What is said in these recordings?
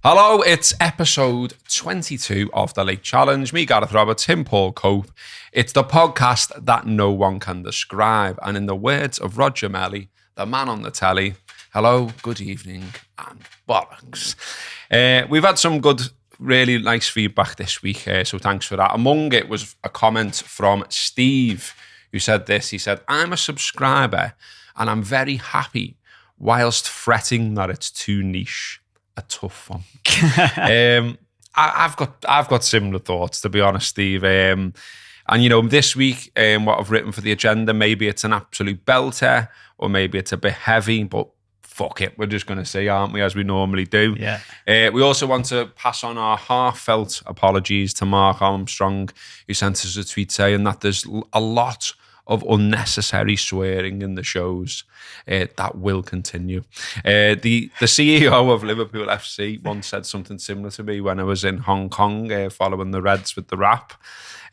Hello, it's episode 22 of The Late Challenge. Me, Gareth Roberts, him, Paul Cope. It's the podcast that no one can describe. And in the words of Roger Melly, the man on the telly, hello, good evening, and bollocks. We've had some good, really nice feedback this week, so thanks for that. Among it was a comment from Steve, who said this. He said, I'm a subscriber, and I'm very happy, whilst fretting that it's too niche. A tough one. I've got similar thoughts, to be honest, Steve. And you know, this week, what I've written for the agenda, maybe it's an absolute belter, or maybe it's a bit heavy, but fuck it, we're just going to say, aren't we, as we normally do. Yeah. We also want to pass on our heartfelt apologies to Mark Armstrong, who sent us a tweet saying that there's a lot of unnecessary swearing in the shows. That will continue. The CEO of Liverpool FC once said something similar to me when I was in Hong Kong following the Reds with the rap.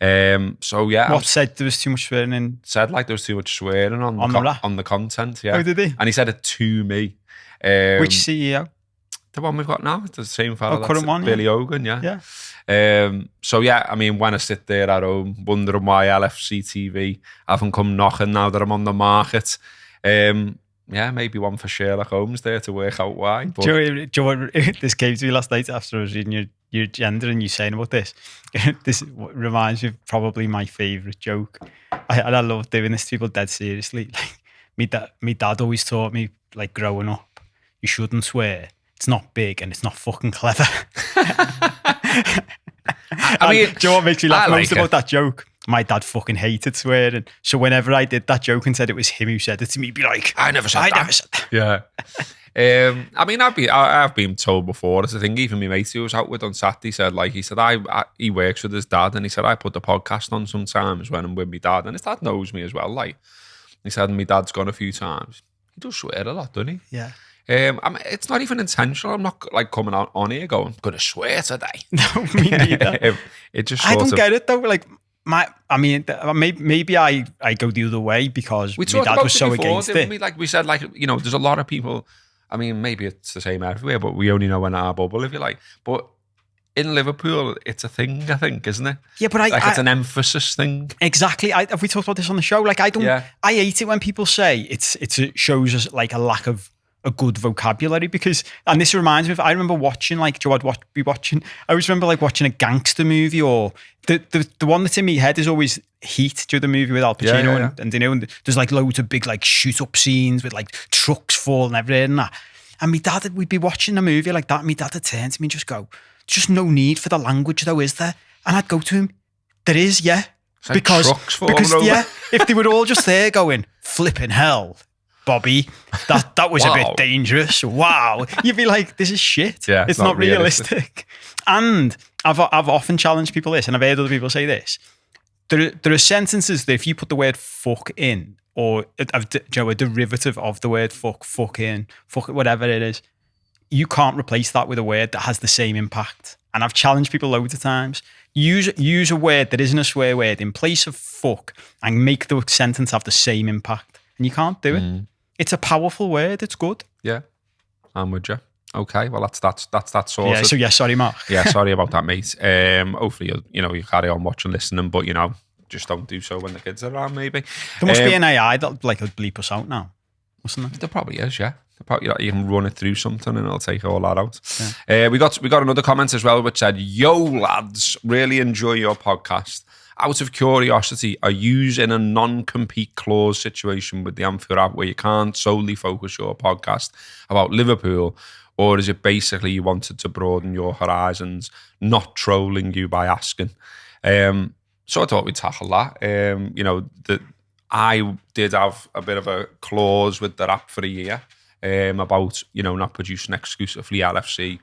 So yeah. What said there was too much swearing in? Said like there was too much swearing on the content, yeah. Oh, did he? And he said it to me. Which CEO? The one we've got now. It's the same fellow. Current one, Billy Hogan, yeah. Yeah. So yeah, I mean, when I sit there at home wondering why LFC TV haven't come knocking now that I'm on the market, yeah, maybe one for Sherlock Holmes there to work out why. But Do you know what this came to me last night after I was reading your agenda and you saying about this? This reminds me of probably my favourite joke. I love doing this to people dead seriously. Like, me dad always taught me, like, growing up, you shouldn't swear. It's not big and it's not fucking clever. I mean, do you know what makes me laugh most about that joke? My dad fucking hated swearing. So whenever I did that joke and said it was him who said it to me, he'd be like, I never said that. Yeah. I mean, I've been told before, it's a thing, even my mate who was out with on Saturday said, like, he said, he works with his dad, and he said, I put the podcast on sometimes when I'm with my dad, and his dad knows me as well, like, he said, my dad's gone a few times. He does swear a lot, doesn't he? Yeah. I mean, it's not even intentional. I'm not like coming out on here going, I'm going to swear today. No, me neither. It just I don't get it though. Like, maybe I go the other way because my dad was so against it. Like we said, like, you know, there's a lot of people, I mean, maybe it's the same everywhere, but we only know in our bubble, if you like. But in Liverpool, it's a thing, I think, isn't it? Yeah, but it's an emphasis thing. Exactly. Have we talked about this on the show? Like, I hate it when people say it shows us like a lack of a good vocabulary, because, and this reminds me of, I remember watching, like, I always remember like watching a gangster movie, or the one that's in my head is always Heat, do the movie with Al Pacino and you know, and there's like loads of big like shoot up scenes with like trucks falling everywhere and that. And my dad, we'd be watching a movie like that, and my dad would turn to me and just go, just no need for the language though, is there? And I'd go to him, there is, yeah. Like because yeah, if they were all just there going, flipping hell, Bobby, that was a bit dangerous. Wow. You'd be like, this is shit. Yeah, it's not realistic. And I've often challenged people this, and I've heard other people say this. There are sentences that if you put the word fuck in, or a derivative of the word fuck in, fuck whatever it is, you can't replace that with a word that has the same impact. And I've challenged people loads of times. Use a word that isn't a swear word in place of fuck and make the sentence have the same impact. And you can't do it. It's a powerful word. It's good. Yeah, I'm with you. Okay, well that's that sorted. Yeah. So yeah, sorry, Mark. Yeah, sorry about that, mate. Hopefully you carry on watching, listening, but you know, just don't do so when the kids are around. Maybe there must be an AI that like will bleep us out now, mustn't there? There probably is. Yeah. You can run it through something and it'll take all that out. Yeah. We got another comment as well which said, "Yo lads, really enjoy your podcast. Out of curiosity, are you in a non-compete clause situation with the Anfield app where you can't solely focus your podcast about Liverpool, or is it basically you wanted to broaden your horizons, not trolling you by asking?" So I thought we'd tackle that. You know, I did have a bit of a clause with the app for a year about, you know, not producing exclusively LFC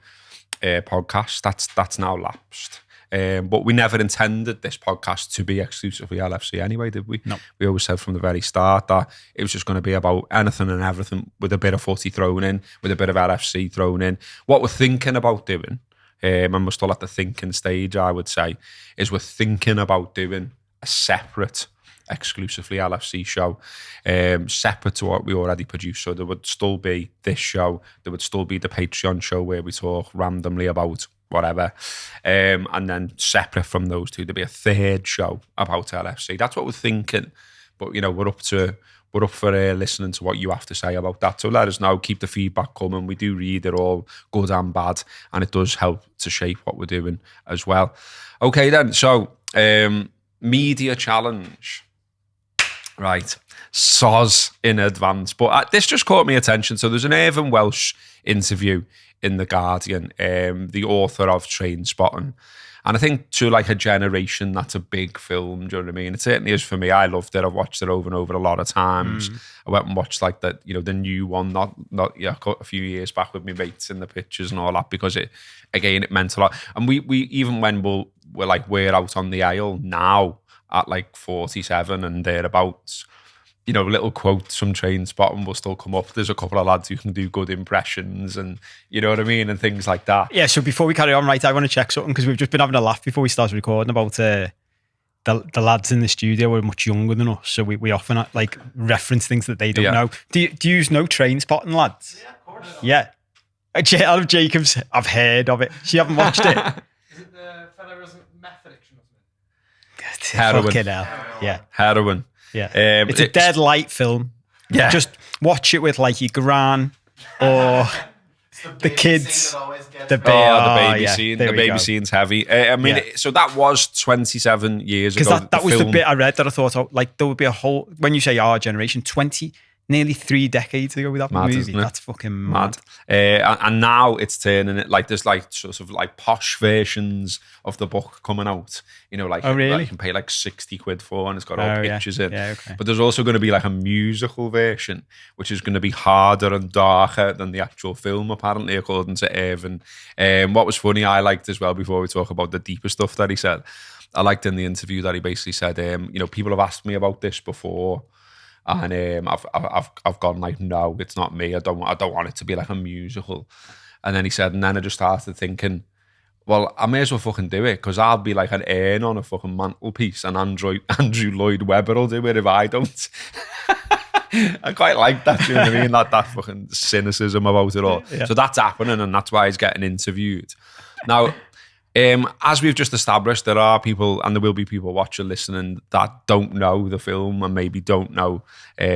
podcasts. That's now lapsed. But we never intended this podcast to be exclusively LFC anyway, did we? No. We always said from the very start that it was just going to be about anything and everything, with a bit of footy thrown in, with a bit of LFC thrown in. What we're thinking about doing, and we're still at the thinking stage, I would say, is we're thinking about doing a separate exclusively LFC show, separate to what we already produce. So there would still be this show, there would still be the Patreon show where we talk randomly about whatever, and then separate from those two, there'd be a third show about LFC. That's what we're thinking, but we're up for listening to what you have to say about that. So let us know, keep the feedback coming. We do read it all, good and bad, and it does help to shape what we're doing as well. Okay then, so media challenge. Right, soz in advance. But this just caught my attention. So there's an Irvine Welsh interview in The Guardian, the author of Trainspotting. And I think to like a generation, that's a big film. Do you know what I mean? It certainly is for me. I loved it. I've watched it over and over a lot of times. I went and watched like that, the new one, not a few years back with my mates in the pictures and all that, because it meant a lot. And we even when we're out on the aisle now at like 47 and thereabouts, little quotes from Trainspotting will still come up. There's a couple of lads who can do good impressions and you know what I mean, and things like that. Yeah, so before we carry on, right, I want to check something, because we've just been having a laugh before we started recording about the lads in the studio were much younger than us, so we often like reference things that they don't know. Do you know Trainspotting, lads? Yeah, of course. Yeah. Out of Jacob's, I've heard of it. So you haven't watched it? Is it the fella who was meth addiction or something? Heroin. Fucking hell. Yeah. Heroin. Yeah. It's a dead light film. Yeah. Just watch it with like your gran or the kids. The baby scene. The baby scene's heavy. So that was 27 years ago. Because that was the bit I read that I thought, there would be a whole, when you say our generation, nearly 3 decades ago with that movie. That's fucking mad. And now it's turning it like there's like sort of like posh versions of the book coming out. Oh, really? You can pay like 60 quid for, and it's got all pictures in. Yeah, okay. But there's also going to be like a musical version, which is going to be harder and darker than the actual film, apparently, according to Irvine. What was funny, I liked as well, before we talk about the deeper stuff that he said, I liked in the interview that he basically said, people have asked me about this before. And I've gone like, no, it's not me. I don't want it to be like a musical. And then he said, and then I just started thinking, well, I may as well fucking do it, because I'll be like an urn on a fucking mantelpiece, and Andrew Lloyd Webber will do it if I don't. I quite like that, you know what I mean? That fucking cynicism about it all. Yeah. So that's happening, and that's why he's getting interviewed. Now, as we've just established, there are people, and there will be people watching, listening, that don't know the film and maybe don't know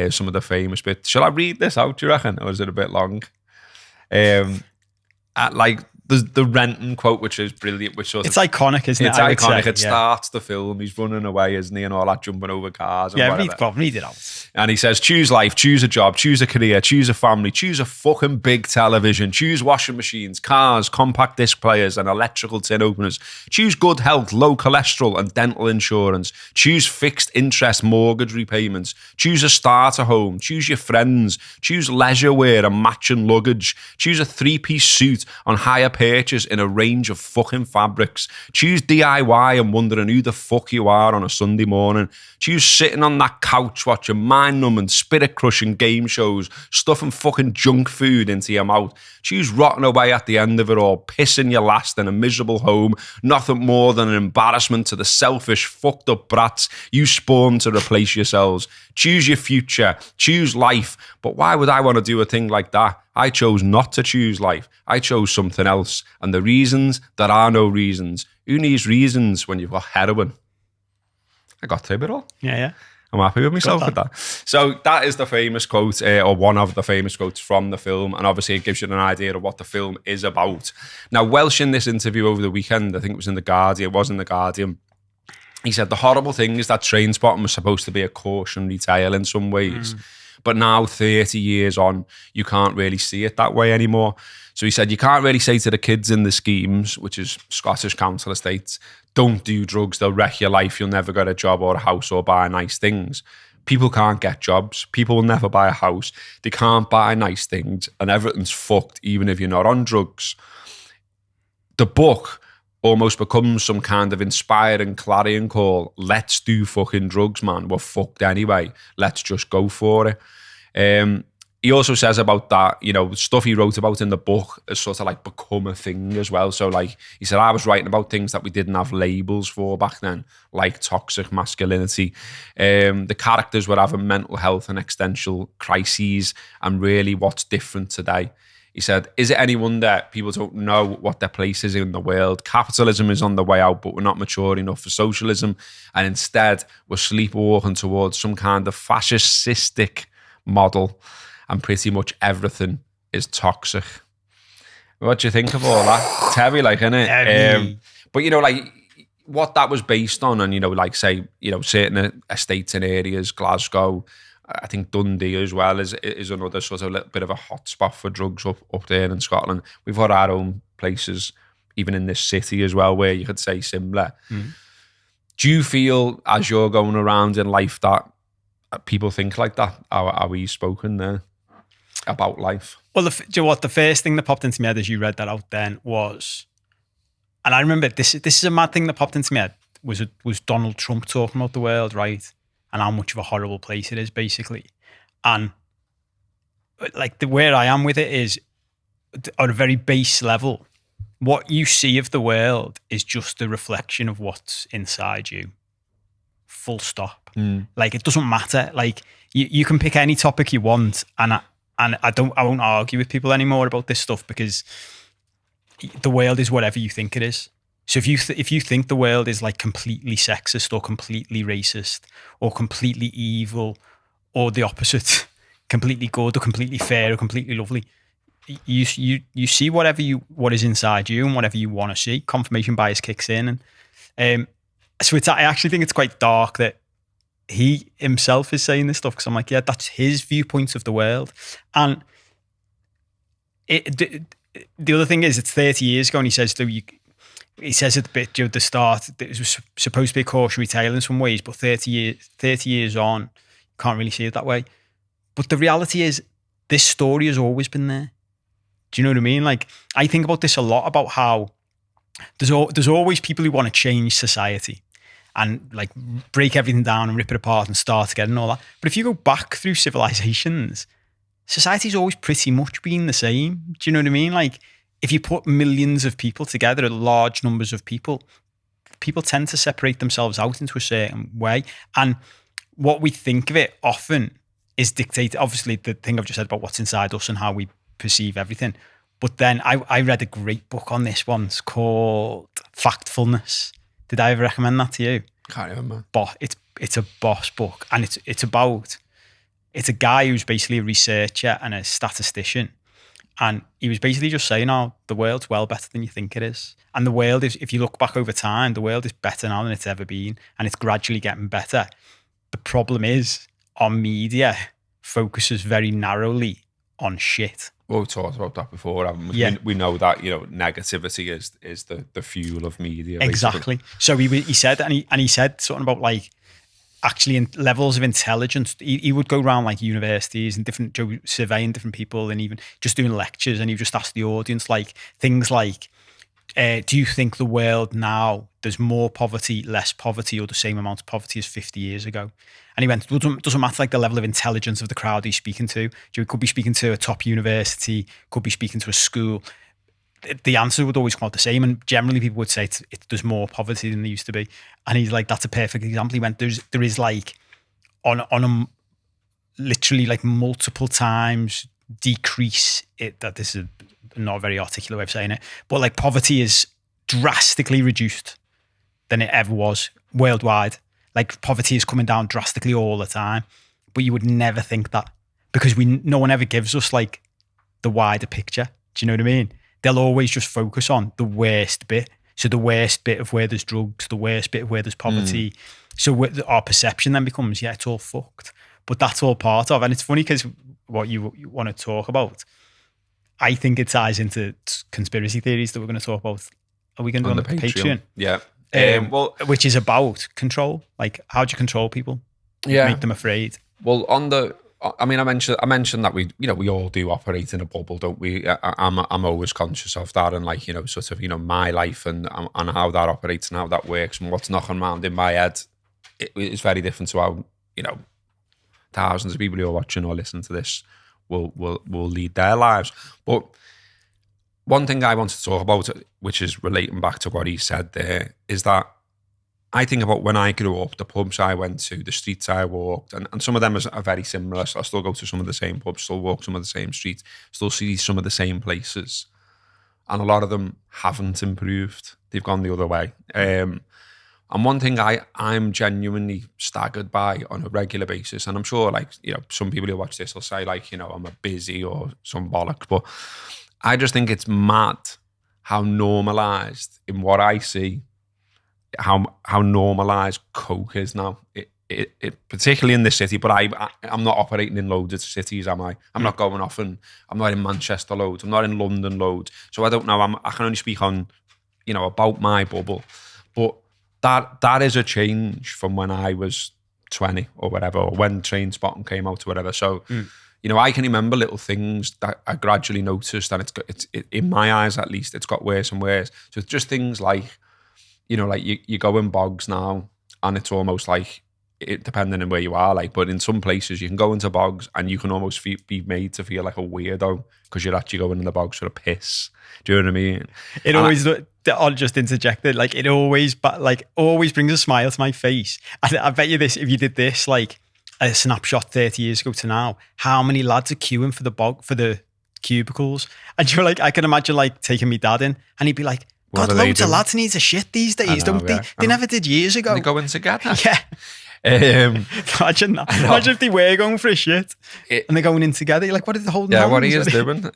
some of the famous bits. Shall I read this out, do you reckon? Or is it a bit long? There's the Renton quote, which is brilliant. It's iconic, isn't it? It's iconic. It starts the film. He's running away, isn't he? And all that, jumping over cars. And read it out. And he says, choose life, choose a job, choose a career, choose a family, choose a fucking big television, choose washing machines, cars, compact disc players, and electrical tin openers. Choose good health, low cholesterol, and dental insurance. Choose fixed interest mortgage repayments. Choose a starter home. Choose your friends. Choose leisure wear and matching luggage. Choose a 3-piece suit on hire purchase in a range of fucking fabrics. Choose DIY and wondering who the fuck you are on a Sunday morning. Choose sitting on that couch watching mind-numbing, spirit-crushing game shows, stuffing fucking junk food into your mouth. Choose rotting away at the end of it all, pissing your last in a miserable home, nothing more than an embarrassment to the selfish, fucked up brats you spawned to replace yourselves. Choose your future. Choose life. But why would I want to do a thing like that? I chose not to choose life. I chose something else. And the reasons, there are no reasons. Who needs reasons when you've got heroin? I got through it all. Yeah. I'm happy with myself with that. So that is the famous quote, or one of the famous quotes from the film. And obviously it gives you an idea of what the film is about. Now, Welsh in this interview over the weekend, I think it was in The Guardian, he said the horrible thing is that Trainspotting was supposed to be a cautionary tale in some ways. But now, 30 years on, you can't really see it that way anymore. So he said, you can't really say to the kids in the schemes, which is Scottish council estates, don't do drugs, they'll wreck your life, you'll never get a job or a house or buy nice things. People can't get jobs, people will never buy a house, they can't buy nice things, and everything's fucked even if you're not on drugs. The book almost becomes some kind of inspiring clarion call. Let's do fucking drugs, man. We're fucked anyway. Let's just go for it. he also says about that, stuff he wrote about in the book has sort of like become a thing as well. So like he said, I was writing about things that we didn't have labels for back then, like toxic masculinity. The characters were having mental health and existential crises, and really what's different today. He said, is it any wonder people don't know what their place is in the world? Capitalism is on the way out, but we're not mature enough for socialism. And instead, we're sleepwalking towards some kind of fascistic model, and pretty much everything is toxic. What do you think of all that? It's heavy, like, isn't it? But, like, what that was based on, and, like, say, certain estates and areas, Glasgow, I think Dundee as well is another sort of little bit of a hotspot for drugs up there in Scotland. We've got our own places, even in this city as well, where you could say similar. Do you feel, as you're going around in life, that people think like that? How we spoken there about life? Well, do you know what? The first thing that popped into my head as you read that out then was, and I remember this is a mad thing that popped into my head, was Donald Trump talking about the world, right? And how much of a horrible place it is, basically. And like where I am with it is, on a very base level, what you see of the world is just a reflection of what's inside you. Full stop. Like, it doesn't matter. Like, you can pick any topic you want, and I won't argue with people anymore about this stuff, because the world is whatever you think it is. So if you think the world is like completely sexist or completely racist or completely evil or the opposite, completely good or completely fair or completely lovely, you see what is inside you and whatever you want to see. Confirmation bias kicks in, and so I actually think it's quite dark that he himself is saying this stuff, because I'm like, yeah, that's his viewpoint of the world. And the other thing is, it's 30 years ago, and he says he says at the start that it was supposed to be a cautionary tale in some ways, but 30 years on, you can't really see it that way. But the reality is, this story has always been there. Do you know what I mean? Like, I think about this a lot, about how there's always people who want to change society and like break everything down and rip it apart and start again and all that. But if you go back through civilizations, society's always pretty much been the same. Do you know what I mean? Like, if you put millions of people together, large numbers of people tend to separate themselves out into a certain way. And what we think of it often is dictated, obviously, the thing I've just said about what's inside us and how we perceive everything. But then I read a great book on this once called Factfulness. Did I ever recommend that to you? Can't remember. But it's a boss book, and it's a guy who's basically a researcher and a statistician. And he was basically just saying, the world's well better than you think it is. And the world is, if you look back over time, the world is better now than it's ever been. And it's gradually getting better. The problem is, our media focuses very narrowly on shit. Well, we've talked about that before, haven't we? Yeah. We know that, negativity is the fuel of media. Exactly. Basically. So he said, and he said something about like, actually in levels of intelligence. He would go around like universities and surveying different people, and even just doing lectures, and he would just ask the audience like things like, do you think the world now, there's more poverty, less poverty, or the same amount of poverty as 50 years ago? And he went, it doesn't matter like the level of intelligence of the crowd he's speaking to. He could be speaking to a top university, could be speaking to a school. The answer would always come out the same, and generally people would say there's more poverty than there used to be. And he's like, that's a perfect example. He went, there is like on a literally like multiple times decrease it. That this is not a very articulate way of saying it, but like poverty is drastically reduced than it ever was worldwide. Like poverty is coming down drastically all the time, but you would never think that, because no one ever gives us like the wider picture. Do you know what I mean? They'll always just focus on the worst bit. So the worst bit of where there's drugs, the worst bit of where there's poverty. So our perception then becomes, yeah, it's all fucked. But that's all part of. And it's funny because what you want to talk about, I think it ties into conspiracy theories that we're going to talk about. Are we going to do on the Patreon? Yeah. Well, which is about control. Like, how do you control people? Yeah. Make them afraid. Well, I mentioned that we all do operate in a bubble, don't we? I'm always conscious of that, and like, sort of, my life and how that operates and how that works and what's knocking around in my head. It's very different to how, thousands of people who are watching or listening to this will lead their lives. But one thing I wanted to talk about, which is relating back to what he said there, is that I think about when I grew up, the pubs I went to, the streets I walked, and some of them are very similar. So I still go to some of the same pubs, still walk some of the same streets, still see some of the same places. And a lot of them haven't improved. They've gone the other way. And one thing I'm genuinely staggered by on a regular basis, and I'm sure some people who watch this will say I'm a busy or some bollocks, but I just think it's mad how normalised in what I see, how normalised coke is now. It particularly in this city, but I'm not operating in loads of cities, am I? I'm not going off and I'm not in Manchester loads. I'm not in London loads. So I don't know. I can only speak on, about my bubble. But that is a change from when I was 20 or whatever, or when Trainspotting came out or whatever. So, I can remember little things that I gradually noticed, and it's in my eyes at least, it's got worse and worse. So it's just things like, you go in bogs now, and it's almost like, depending on where you are, but in some places you can go into bogs and you can almost be made to feel like a weirdo because you're actually going in the bogs for a piss. Do you know what I mean? I'll just interject it. It always brings a smile to my face. I bet you this, if you did this, a snapshot 30 years ago to now, how many lads are queuing for the cubicles? And you're I can imagine taking me dad in, and he'd be like, God, loads of lads need a shit these days, don't they? They never did years ago. They go in together. Yeah. Imagine that. Imagine if they were going for a shit and they're going in together. You're what are they holding? Yeah, what he is doing.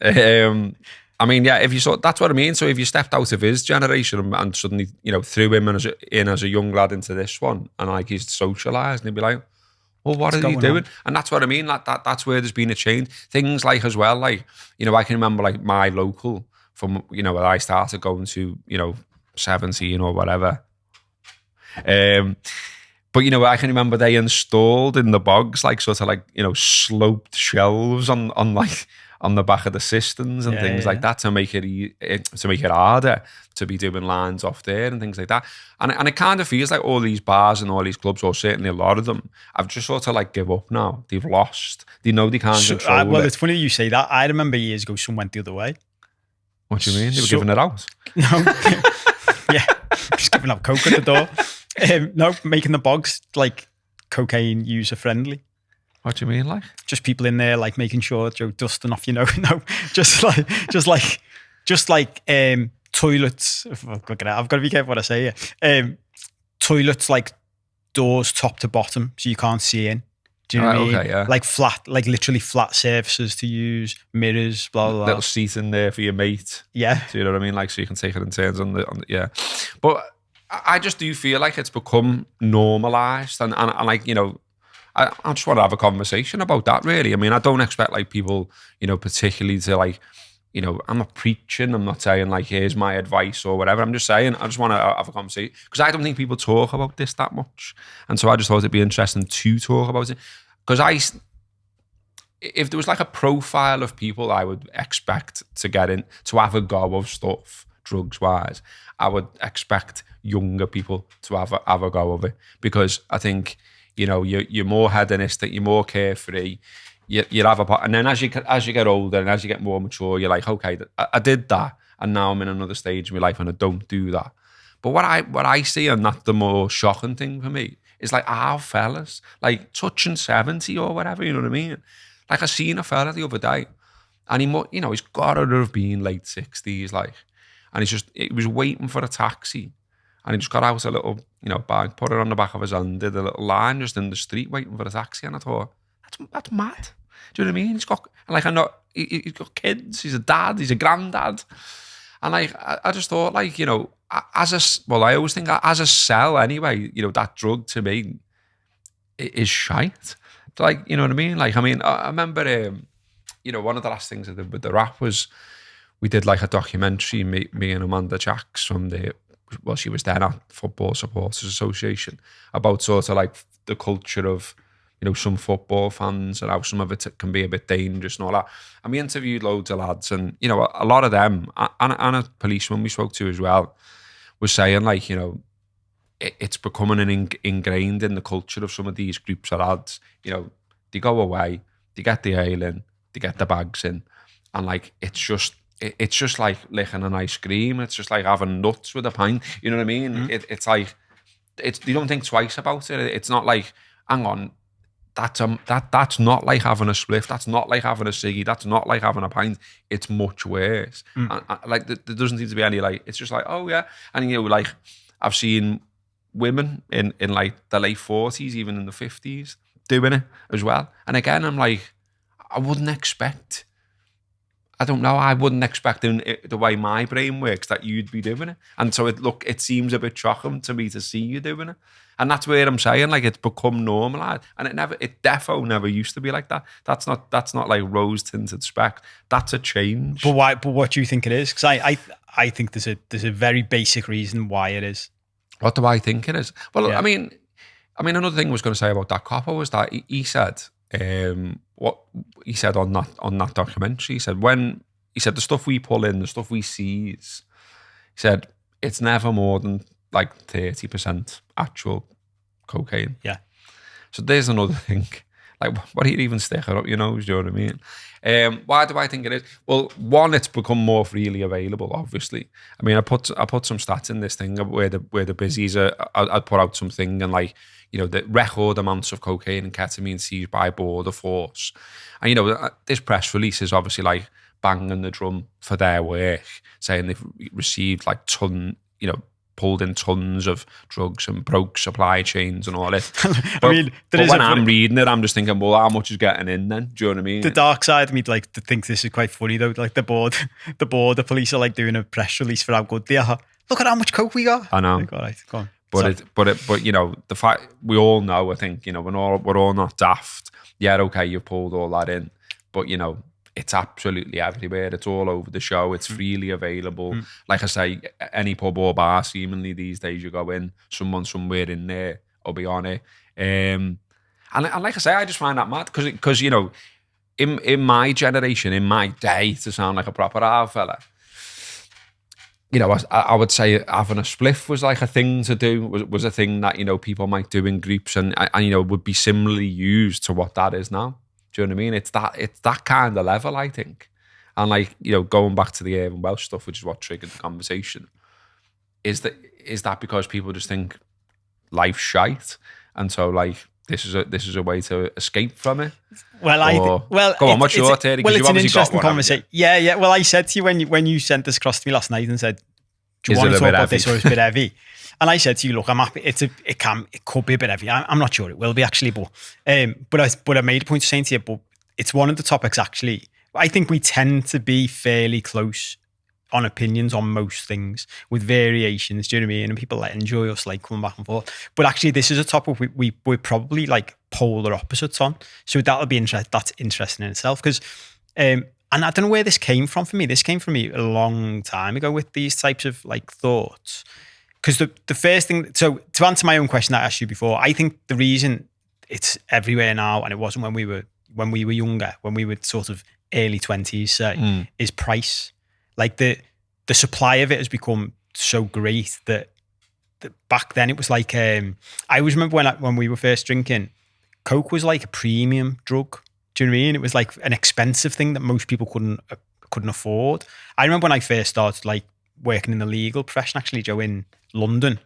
I mean, yeah, if you saw, that's what I mean. So if you stepped out of his generation and suddenly, threw him in as a young lad into this one, and he's socialised, and he'd be like, well, what are you doing? And that's what I mean. That's where there's been a change. Things as well, I can remember my local from, when I started going to, 17 or whatever. But, I can remember they installed in the bogs, sloped shelves on the back of the cisterns and things like that to make it harder to be doing lines off there and things like that. And it kind of feels like all these bars and all these clubs, or certainly a lot of them, have just sort of give up now. They've lost. They know they can't control it. Well, it's funny you say that. I remember years ago some went the other way. What do you mean? They were giving it out? No. Yeah. Just giving out coke at the door. No, making the bogs cocaine user friendly. What do you mean, Just people in there making sure Joe dusting off, no, just toilets. I've got to be careful what I say here. Toilets doors top to bottom, so you can't see in. Do you know what I mean? Okay, yeah. Flat, literally flat surfaces to use, mirrors, blah, blah, blah. Little seat in there for your mate. Yeah. Do you know what I mean? So you can take it in turns on the yeah. But I just do feel it's become normalised, and I just want to have a conversation about that, really. I mean, I don't expect people, particularly to I'm not preaching, I'm not saying here's my advice or whatever. I'm just saying I just want to have a conversation because I don't think people talk about this that much. And so I just thought it'd be interesting to talk about it. Because if there was a profile of people I would expect to get in, to have a go of stuff, drugs wise, I would expect younger people to have a go of it. Because I think, you're more hedonistic, you're more carefree. You'll have and then as you get older and as you get more mature, you're okay, I did that, and now I'm in another stage of my life and I don't do that. But what I see, and that's the more shocking thing for me, is our fellas, touching 70 or whatever, you know what I mean? I seen a fella the other day, and he's got to have been late 60s, and he was waiting for a taxi, and he just got out a little, bag, put it on the back of his hand, did a little line just in the street waiting for a taxi, and I thought, that's mad. Do you know what I mean? He's got he's got kids. He's a dad. He's a granddad. And I just thought I always think as a sell anyway. That drug to me is shite. You know what I mean? I remember one of the last things I did with the rap was we did a documentary. Me and Amanda Jacks from she was then at Football Supporters Association, about sort of the culture of some football fans and how some of it can be a bit dangerous and all that. And we interviewed loads of lads, and a lot of them, and a policeman we spoke to as well, was saying it's becoming ingrained in the culture of some of these groups of lads. They go away, they get the ale in, they get the bags in, and like it's just like licking an ice cream. It's just like having nuts with a pint. You know what I mean? It's like you don't think twice about it. It's not like, hang on, that's not like having a spliff. That's not like having a ciggy. That's not like having a pint. It's much worse. And like there doesn't seem to be any like. It's just like, oh yeah, and you know, like I've seen women in like the late 40s, even in the 50s, doing it as well. And again, I'm like, I wouldn't expect. I don't know. I wouldn't expect in the way my brain works that you'd be doing it. And so it seems a bit shocking to me to see you doing it. And that's where I'm saying, like, it's become normalised. And it defo never used to be like that. That's not like rose tinted spec. That's a change. But why? But what do you think it is? Because I think there's a very basic reason why it is. What do I think it is? Well, yeah. I mean, another thing I was going to say about that copper was that he said, what he said on that documentary, he said the stuff we pull in, the stuff we seize, he said it's never more than like 30% actual cocaine. Yeah. So there's another thing. Like, what are you even sticking up your nose? Do you know what I mean? Why do I think it is? Well, one, it's become more freely available, obviously. I mean, I put some stats in this thing where the busies are. I'd put out something and like, you know, the record amounts of cocaine and ketamine seized by border force. And, you know, this press release is obviously like banging the drum for their work, saying they've received like pulled in tons of drugs and broke supply chains and all this. But when I'm reading it, I'm just thinking, well, how much is getting in then? Do you know what I mean? The dark side of me like to think this is quite funny though. Like the border police are like doing a press release for how good they are. Look at how much coke we got. I know. Like, all right, go on. But you know, the fact we all know, I think, you know, we're all not daft. Yeah, okay, you've pulled all that in, but you know, it's absolutely everywhere. It's all over the show. It's freely available. Like I say, any pub or bar, seemingly these days, you go in, someone somewhere in there will be on it. And like I say, I just find that mad because you know, in my generation, in my day, to sound like a proper hard fella, you know, I would say having a spliff was like a thing to do, was a thing that, you know, people might do in groups and you know, would be similarly used to what that is now. Do you know what I mean? It's that kind of level, I think. And like, you know, going back to the Irvine Welsh stuff, which is what triggered the conversation, is that because people just think life's shite, and so like this is a way to escape from it? Well, go on, what's your theory? Well, it's an interesting conversation. Yeah. Well, I said to you when you sent this across to me last night and said, "Do you want to talk about this, or is it a bit heavy?" And I said to you, look, I'm happy. It could be a bit heavy. I'm not sure it will be actually, but I made a point of saying to you, but it's one of the topics actually. I think we tend to be fairly close on opinions on most things with variations. Do you know what I mean? And people enjoy us like coming back and forth. But actually, this is a topic we're probably like polar opposites on. So that'll be that's interesting in itself because. And I don't know where this came from for me. This came from me a long time ago with these types of like thoughts. Because the first thing, so to answer my own question that I asked you before, I think the reason it's everywhere now, and it wasn't when we were younger, when we were sort of early 20s, say, is price. Like the supply of it has become so great that back then it was like, I always remember when we were first drinking, Coke was like a premium drug. Do you know what I mean? It was like an expensive thing that most people couldn't afford. I remember when I first started like working in the legal profession, actually, Joe, in London,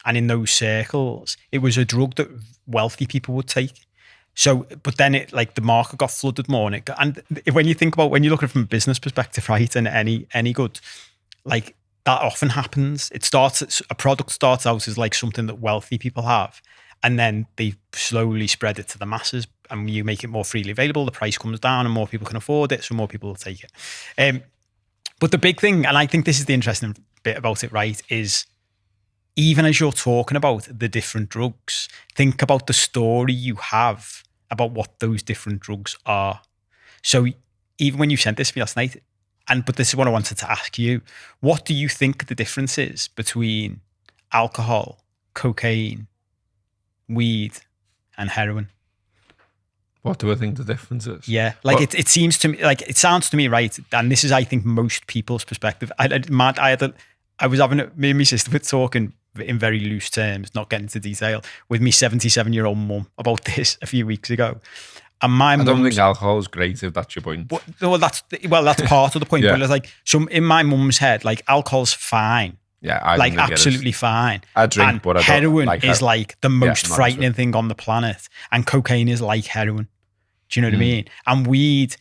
and in those circles, it was a drug that wealthy people would take. So, but then it like the market got flooded more, and when you think about when you look at it from a business perspective, right, and any good, like that often happens. A product starts out as like something that wealthy people have, and then they slowly spread it to the masses, and you make it more freely available. The price comes down, and more people can afford it, so more people will take it. But the big thing, and I think this is the interesting bit about it, right, is even as you're talking about the different drugs, think about the story you have about what those different drugs are. So even when you sent this to me last night, but this is what I wanted to ask you, what do you think the difference is between alcohol, cocaine, weed, and heroin? What do I think the difference is? Yeah, like it seems to me, like it sounds to me, right, and this is, I think, most people's perspective. I was having me and my sister were talking in very loose terms, not getting into detail, with me 77-year-old mum about this a few weeks ago. And my I don't mum's, think alcohol is great if that's your point. well, that's part of the point. Yeah. But it's like, so in my mum's head, like alcohol's fine. Yeah, I Like don't think it is. absolutely fine. I drink, and but I don't heroin like is like the most not frightening thing on the planet, and cocaine is like heroin. Do you know what I mean? And weed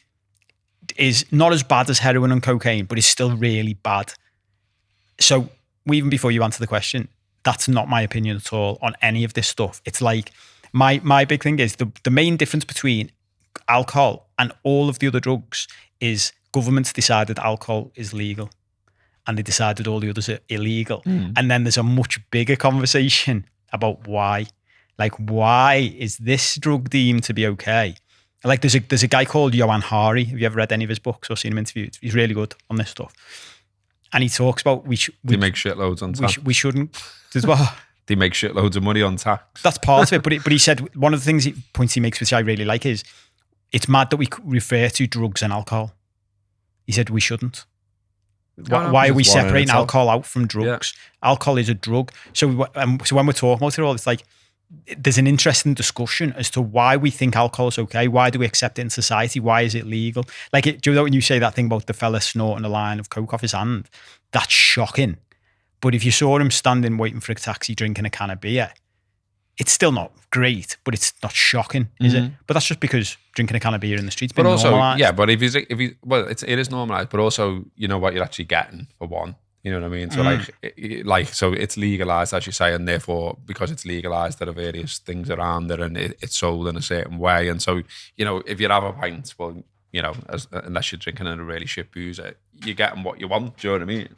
is not as bad as heroin and cocaine, but it's still really bad. So even before you answer the question, that's not my opinion at all on any of this stuff. It's like my big thing is the main difference between alcohol and all of the other drugs is governments decided alcohol is legal. And they decided all the others are illegal. And then there's a much bigger conversation about why. Like, why is this drug deemed to be okay? Like, there's a guy called Johan Hari. Have you ever read any of his books or seen him interviewed? He's really good on this stuff. And he talks about they make shitloads on tax. We shouldn't. As well. They make shitloads of money on tax. That's part of it. But he said one of the points he makes, which I really like, is it's mad that we refer to drugs and alcohol. He said we shouldn't. Why are we separating alcohol out from drugs? Yeah. Alcohol is a drug. So when we're talking about it all, it's like there's an interesting discussion as to why we think alcohol is okay. Why do we accept it in society? Why is it legal? Like, do you know when you say that thing about the fella snorting a line of coke off his hand? That's shocking. But if you saw him standing waiting for a taxi drinking a can of beer, it's still not great, but it's not shocking, is it? But that's just because drinking a can of beer in the streets been normalised. Yeah, but if you well, it is normalised, but also you know what you're actually getting for one. You know what I mean? So so it's legalised, as you say, and therefore because it's legalised, there are various things around it, and it's sold in a certain way. And so you know, if you have a pint, well, you know, unless you're drinking in a really shit boozer, you're getting what you want. Do you know what I mean?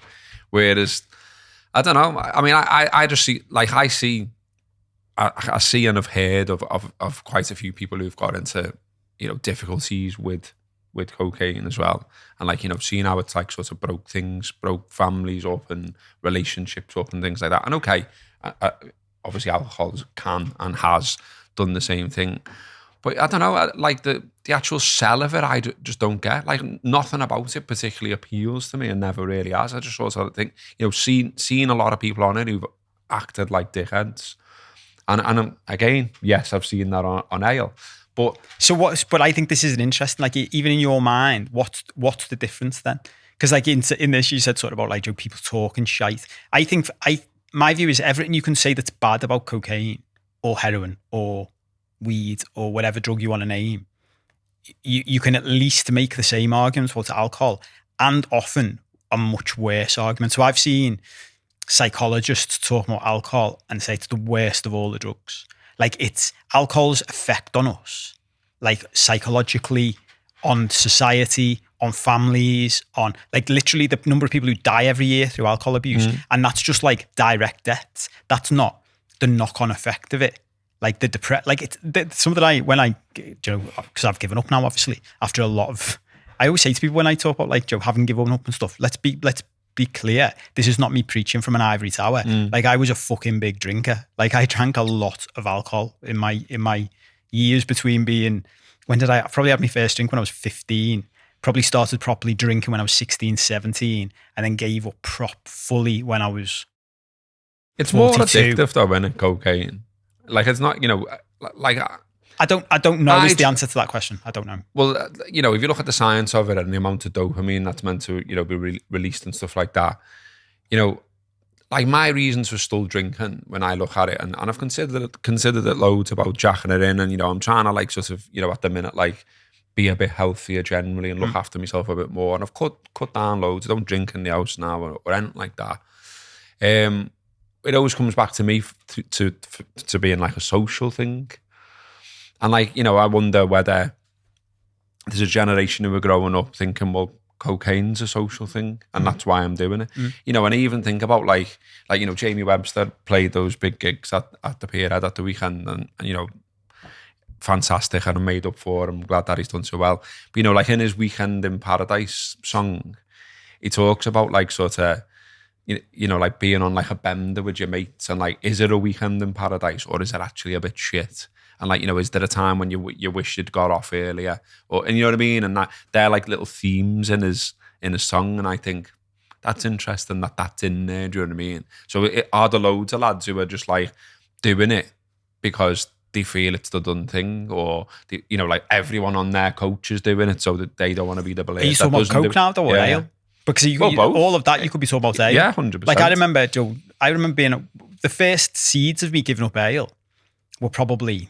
Whereas, I don't know. I mean, I just see I see and have heard of quite a few people who've got into, you know, difficulties with cocaine as well. And like, you know, seeing how it's like sort of broke families up and relationships up and things like that. And okay, obviously alcohol can and has done the same thing. But I don't know, like the actual sell of it, I just don't get. Like nothing about it particularly appeals to me and never really has. I just sort of think, you know, seeing a lot of people on it who've acted like dickheads. And again, yes, I've seen that on ale. But I think this is an interesting, like even in your mind, what's the difference then? Because like in this, you said sort of about like people talking shite. I think my view is everything you can say that's bad about cocaine or heroin or weed or whatever drug you want to name, you can at least make the same arguments about alcohol, and often a much worse argument. So I've seen psychologists talk about alcohol and say it's the worst of all the drugs. Like it's alcohol's effect on us, like psychologically, on society, on families, on like literally the number of people who die every year through alcohol abuse. And that's just like direct deaths. That's not the knock-on effect of it. Like something that because I've given up now, obviously, after a lot of, I always say to people when I talk about like having given up and stuff, let's be clear, this is not me preaching from an ivory tower. Like I was a fucking big drinker. Like I drank a lot of alcohol in my years between being, I probably had my first drink when I was 15, probably started properly drinking when I was 16, 17, and then gave up fully when I was It's 42. more addictive though, isn't it, cocaine? Like it's not, you know, like I don't know is the answer to that question. I don't know. Well, you know, if you look at the science of it and the amount of dopamine that's meant to, you know, be released and stuff like that, you know, like my reasons for still drinking when I look at it, and I've considered it loads about jacking it in, and you know, I'm trying to like sort of, you know, at the minute like be a bit healthier generally and look after myself a bit more, and I've cut down loads. I don't drink in the house now or anything like that. It always comes back to me to being like a social thing. And like, you know, I wonder whether there's a generation who are growing up thinking, well, cocaine's a social thing and that's why I'm doing it. You know, and I even think about like, you know, Jamie Webster played those big gigs at the Pierhead at the weekend and, you know, fantastic, and I'm made up for him. I'm glad that he's done so well. But, you know, like in his Weekend in Paradise song, he talks about like sort of, you know, like being on like a bender with your mates and like, is it a weekend in paradise or is it actually a bit shit? And like, you know, is there a time when you wish you'd got off earlier? And you know what I mean? And that they're like little themes in his song. And I think that's interesting that's in there. Do you know what I mean? So are there loads of lads who are just like doing it because they feel it's the done thing, or like everyone on their coach is doing it, so that they don't want to be the believer. Are you talking about Coke now, though, or ale? Because all of that, you could be talking about ale. Yeah, 100%. Like I remember, Joe, being the first seeds of me giving up ale were probably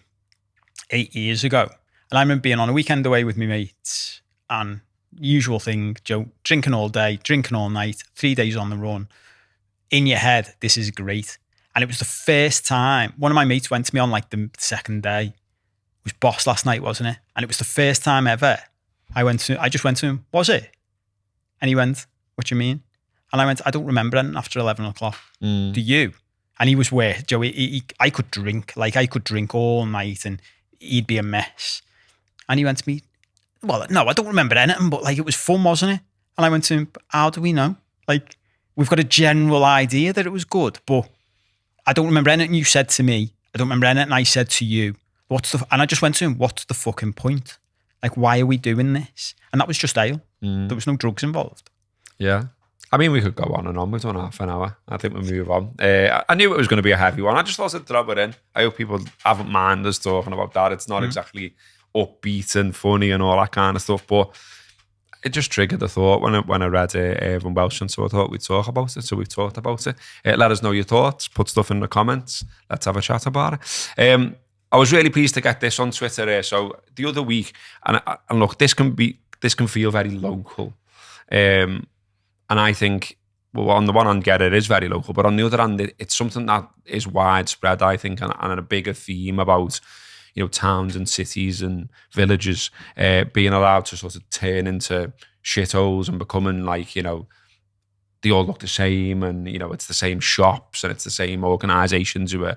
8 years ago. And I remember being on a weekend away with my mates and usual thing, Joe, drinking all day, drinking all night, 3 days on the run. In your head, this is great. And it was the first time, one of my mates went to me on like the second day. It was Boss last night, wasn't it? And it was the first time ever I just went to him, was it? And he went, what do you mean? And I went, I don't remember anything after 11 o'clock. Do you? And he was where, Joe, I could drink. Like I could drink all night and he'd be a mess. And he went to me, well, no, I don't remember anything, but like it was fun, wasn't it? And I went to him, how do we know? Like we've got a general idea that it was good, but I don't remember anything you said to me. I don't remember anything I said to you. And I just went to him, what's the fucking point? Like, why are we doing this? And that was just ale. There was no drugs involved. Yeah. I mean, we could go on and on. We've done half an hour. I think we'll move on. I knew it was going to be a heavy one. I just thought I'd throw it in. I hope people haven't minded us talking about that. It's not exactly upbeat and funny and all that kind of stuff, but it just triggered the thought when I read Evan Welsh, and so I thought we'd talk about it. So we've talked about it. Let us know your thoughts. Put stuff in the comments. Let's have a chat about it. I was really pleased to get this on Twitter. So the other week, and look, this can feel very local. And I think, well, on the one hand, it is very local, but on the other hand, it's something that is widespread, I think, and a bigger theme about, towns and cities and villages being allowed to sort of turn into shitholes and becoming like, they all look the same, and, it's the same shops and it's the same organisations who are,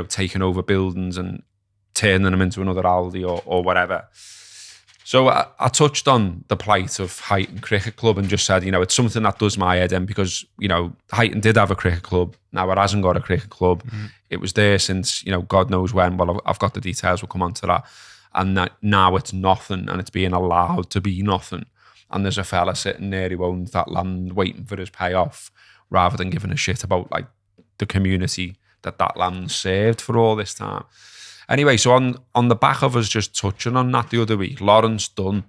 taking over buildings and turning them into another Aldi or whatever. So I touched on the plight of Huyton Cricket Club and just said, it's something that does my head in because, Huyton did have a cricket club. Now it hasn't got a cricket club. It was there since, God knows when. Well, I've got the details. We'll come on to that. And now it's nothing, and it's being allowed to be nothing. And there's a fella sitting there who owns that land waiting for his payoff rather than giving a shit about like the community that land served for all this time. Anyway, so on the back of us just touching on that the other week, Lawrence Dunn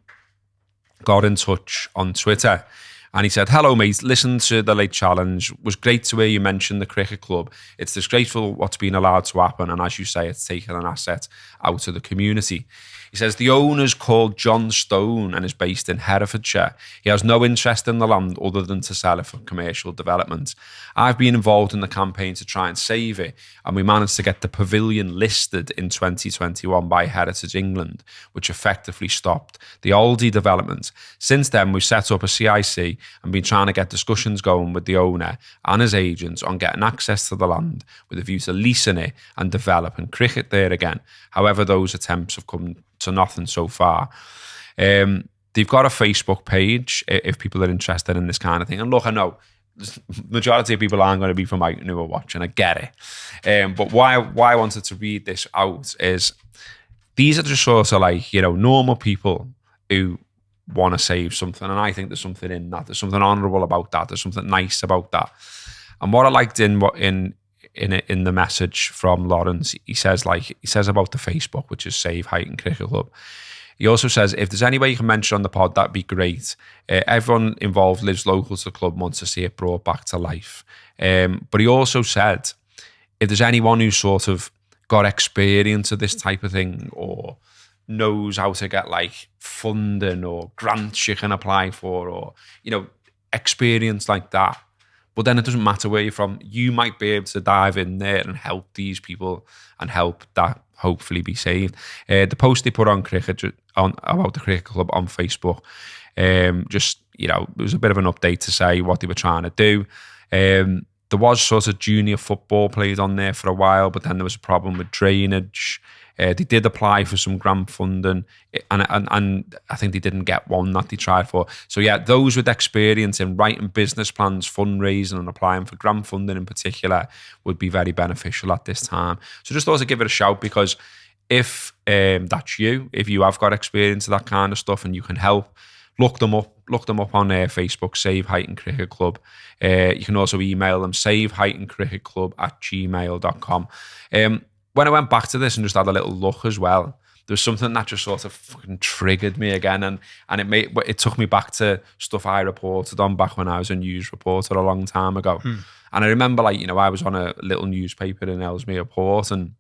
got in touch on Twitter and he said, hello, mate, listen to the late challenge. Was great to hear you mention the cricket club. It's disgraceful what's been allowed to happen. And as you say, it's taken an asset out of the community. He says, the owner's called John Stone and is based in Herefordshire. He has no interest in the land other than to sell it for commercial development. I've been involved in the campaign to try and save it, and we managed to get the pavilion listed in 2021 by Heritage England, which effectively stopped the Aldi development. Since then, we've set up a CIC and been trying to get discussions going with the owner and his agents on getting access to the land with a view to leasing it and developing cricket there again. However, those attempts have come to nothing so far. They've got a Facebook page if people are interested in this kind of thing. And look, I know the majority of people aren't going to be from Huyton who are watching. I get it. But why I wanted to read this out is these are just sort of like, normal people who want to save something. And I think there's something in that. There's something honourable about that. There's something nice about that. And what I liked in the message from Lawrence, he says about the Facebook, which is Save Huyton Cricket Club. He also says, if there's any way you can mention on the pod, that'd be great. Everyone involved lives local to the club, wants to see it brought back to life. But he also said, if there's anyone who sort of got experience of this type of thing or knows how to get like funding or grants you can apply for or, experience like that, but then it doesn't matter where you're from. You might be able to dive in there and help these people and help that hopefully be saved. The post they put on about the cricket club on Facebook, it was a bit of an update to say what they were trying to do. There was sort of junior football played on there for a while, but then there was a problem with drainage. They did apply for some grant funding, and I think they didn't get one that they tried for. So yeah, those with experience in writing business plans, fundraising, and applying for grant funding in particular would be very beneficial at this time. So just thought to give it a shout, because if that's you, if you have got experience of that kind of stuff and you can help, look them up on Facebook, Save Huyton Cricket Club. You can also email them, savehuytoncricketclub@gmail.com. when I went back to this and just had a little look as well, there was something that just sort of fucking triggered me again, and it took me back to stuff I reported on back when I was a news reporter a long time ago. And I remember, like, you know, I was on a little newspaper in Ellesmere Port, and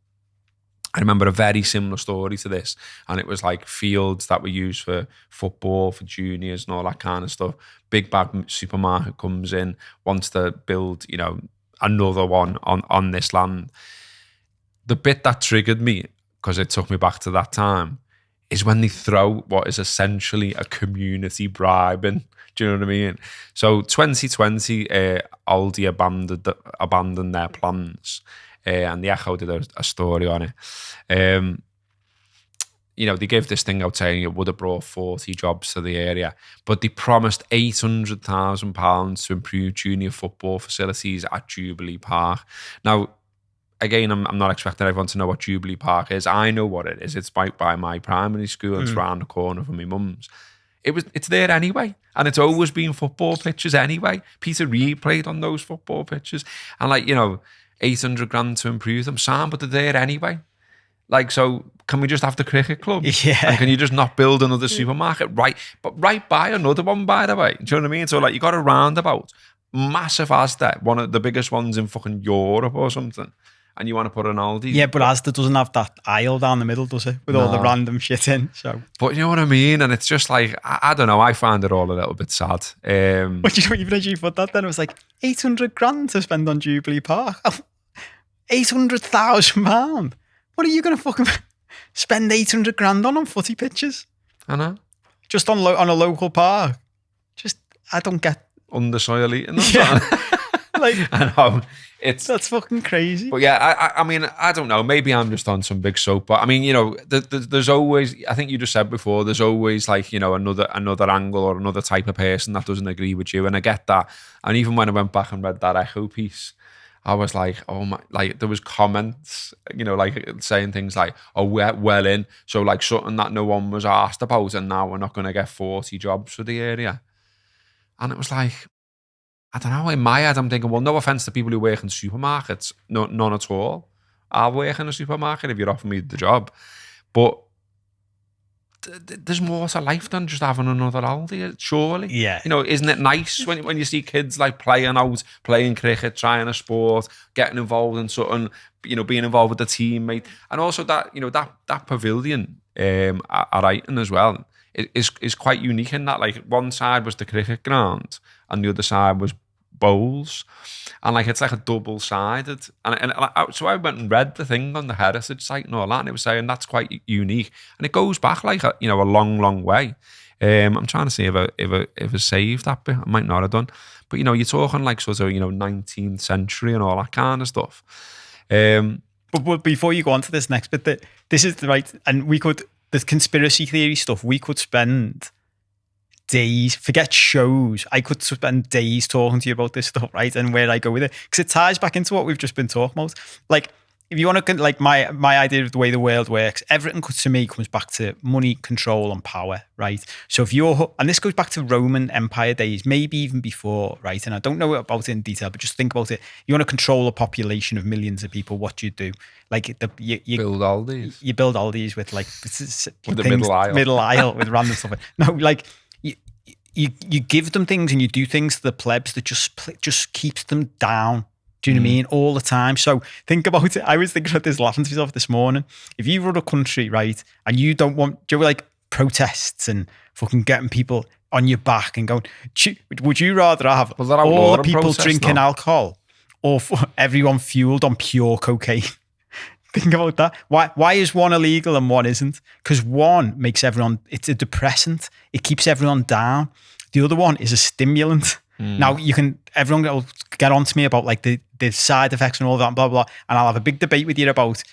I remember a very similar story to this, and it was like fields that were used for football, for juniors and all that kind of stuff. Big bad supermarket comes in, wants to build, you know, another one on this land. The bit that triggered me, because it took me back to that time, is when they throw what is essentially a community bribe in. Do you know what I mean? So 2020, Aldi abandoned their plans, and the Echo did a story on it. You know, they gave this thing out saying it would have brought 40 jobs to the area, but they promised £800,000 to improve junior football facilities at Jubilee Park. Now, again, I'm not expecting everyone to know what Jubilee Park is. I know what it is. It's by my primary school. It's round the corner from my mum's. It's there anyway, and it's always been football pitches anyway. Peter Reid played on those football pitches, and, like, you know, 800 grand to improve them, Sam, but they're there anyway. Like, so can we just have the cricket club? Yeah. And can you just not build another supermarket right by another one, by the way? Do you know what I mean? So, like, you got a roundabout, massive Asda, one of the biggest ones in fucking Europe or something, and you want to put an Aldi. Yeah, but Asda doesn't have that aisle down the middle, does it? With all the random shit in. So, but you know what I mean? And it's just like, I don't know, I find it all a little bit sad. But you know, even as you put that, then it was like 800 grand to spend on Jubilee Park. £800,000. What are you going to fucking spend 800 grand on footy pitches? I know. Just on a local park. Just, I don't get. Undersoil eating. Yeah. Like, I know. That's fucking crazy. But yeah, I mean, I don't know. Maybe I'm just on some big soap. But I mean, you know, there's always, I think you just said before, there's always, like, you know, another angle or another type of person that doesn't agree with you. And I get that. And even when I went back and read that Echo piece, I was like, oh my, like, there was comments, you know, like saying things like, oh, we're well in. So, like, something that no one was asked about, and now we're not going to get 40 jobs for the area. And it was like, I don't know, in my head, I'm thinking, well, no offense to people who work in supermarkets, none at all. I'll work in a supermarket if you're offering me the job. But there's more to life than just having another Aldi, surely. Yeah. You know, isn't it nice when you see kids, like, playing out, playing cricket, trying a sport, getting involved in something, you know, being involved with the teammate. And also that, you know, that pavilion at Huyton as well is quite unique in that, like, one side was the cricket ground and the other side was bowls, and, like, it's like a double-sided, so I went and read the thing on the heritage site and all that, and it was saying that's quite unique, and it goes back, like, a long way. I'm trying to see if I saved that bit. I might not have done, but, you know, you're talking, like, sort of, you know, 19th century and all that kind of stuff. But before you go on to this next bit, this is right, and the conspiracy theory stuff, we could spend days, forget shows, I could spend days talking to you about this stuff, right? And where I go with it, because it ties back into what we've just been talking about. Like, if you want to, like, my idea of the way the world works, everything to me comes back to money, control, and power, right? So if and this goes back to Roman Empire days, maybe even before, right? And I don't know about it in detail, but just think about it. You want to control a population of millions of people, what do you do? Like, you build Aldis. You build Aldis with, like, with the middle aisle with random stuff. No, like, you give them things and you do things to the plebs that just keeps them down. Do you know what I mean? All the time. So think about it. I was thinking about this, laughing to myself this morning. If you run a country, right, and you don't want, do you know, like, protests and fucking getting people on your back and going, would you rather have all the people drinking alcohol or everyone fueled on pure cocaine? Think about that. Why is one illegal and one isn't? Because one makes everyone, it's a depressant. It keeps everyone down. The other one is a stimulant. Now, everyone will get on to me about, like, the side effects and all that, blah, blah, and I'll have a big debate with you about,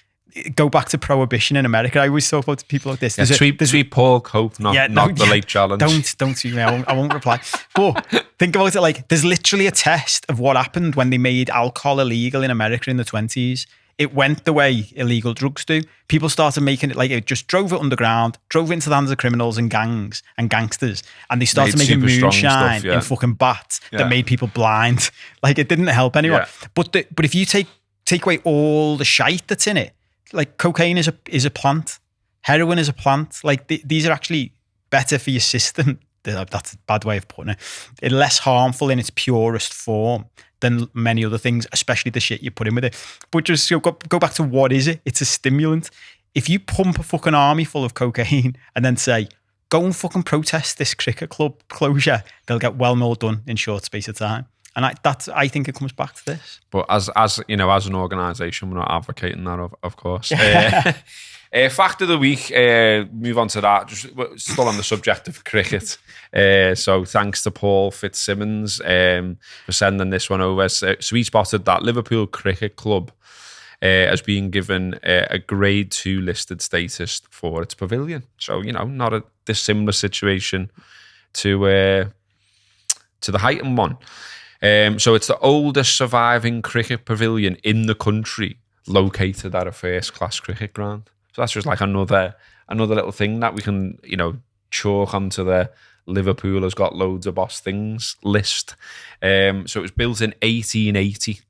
go back to prohibition in America. I always talk about people like this. Yeah, tweet Paul Cope, not the late challenge. Don't tweet me. I won't reply. But think about it, like, there's literally a test of what happened when they made alcohol illegal in America in the 1920s. It went the way illegal drugs do. People started making it, like, it just drove it underground, drove it into the hands of criminals and gangs and gangsters. And they started making moonshine in fucking bats that made people blind. Like, it didn't help anyone. Yeah. But if you take away all the shite that's in it, like cocaine is a plant, heroin is a plant. Like these are actually better for your system. That's a bad way of putting it. It's less harmful in its purest form than many other things, especially the shit you put in with it. But just go back to what is it? It's a stimulant. If you pump a fucking army full of cocaine and then say, go and fucking protest this cricket club closure, they'll get well more done in short space of time. And I think it comes back to this. But as you know, as an organisation, we're not advocating that, of course. Fact of the week, move on to that. Just still on the subject of cricket. So thanks to Paul Fitzsimmons for sending this one over. So he spotted that Liverpool Cricket Club as being given a grade 2 listed status for its pavilion. So, you know, not a dissimilar situation to the Huyton one. So it's the oldest surviving cricket pavilion in the country, located at a first-class cricket ground. So that's just like another little thing that we can, you know, chalk onto the Liverpool has got loads of boss things list. So it was built in 1880.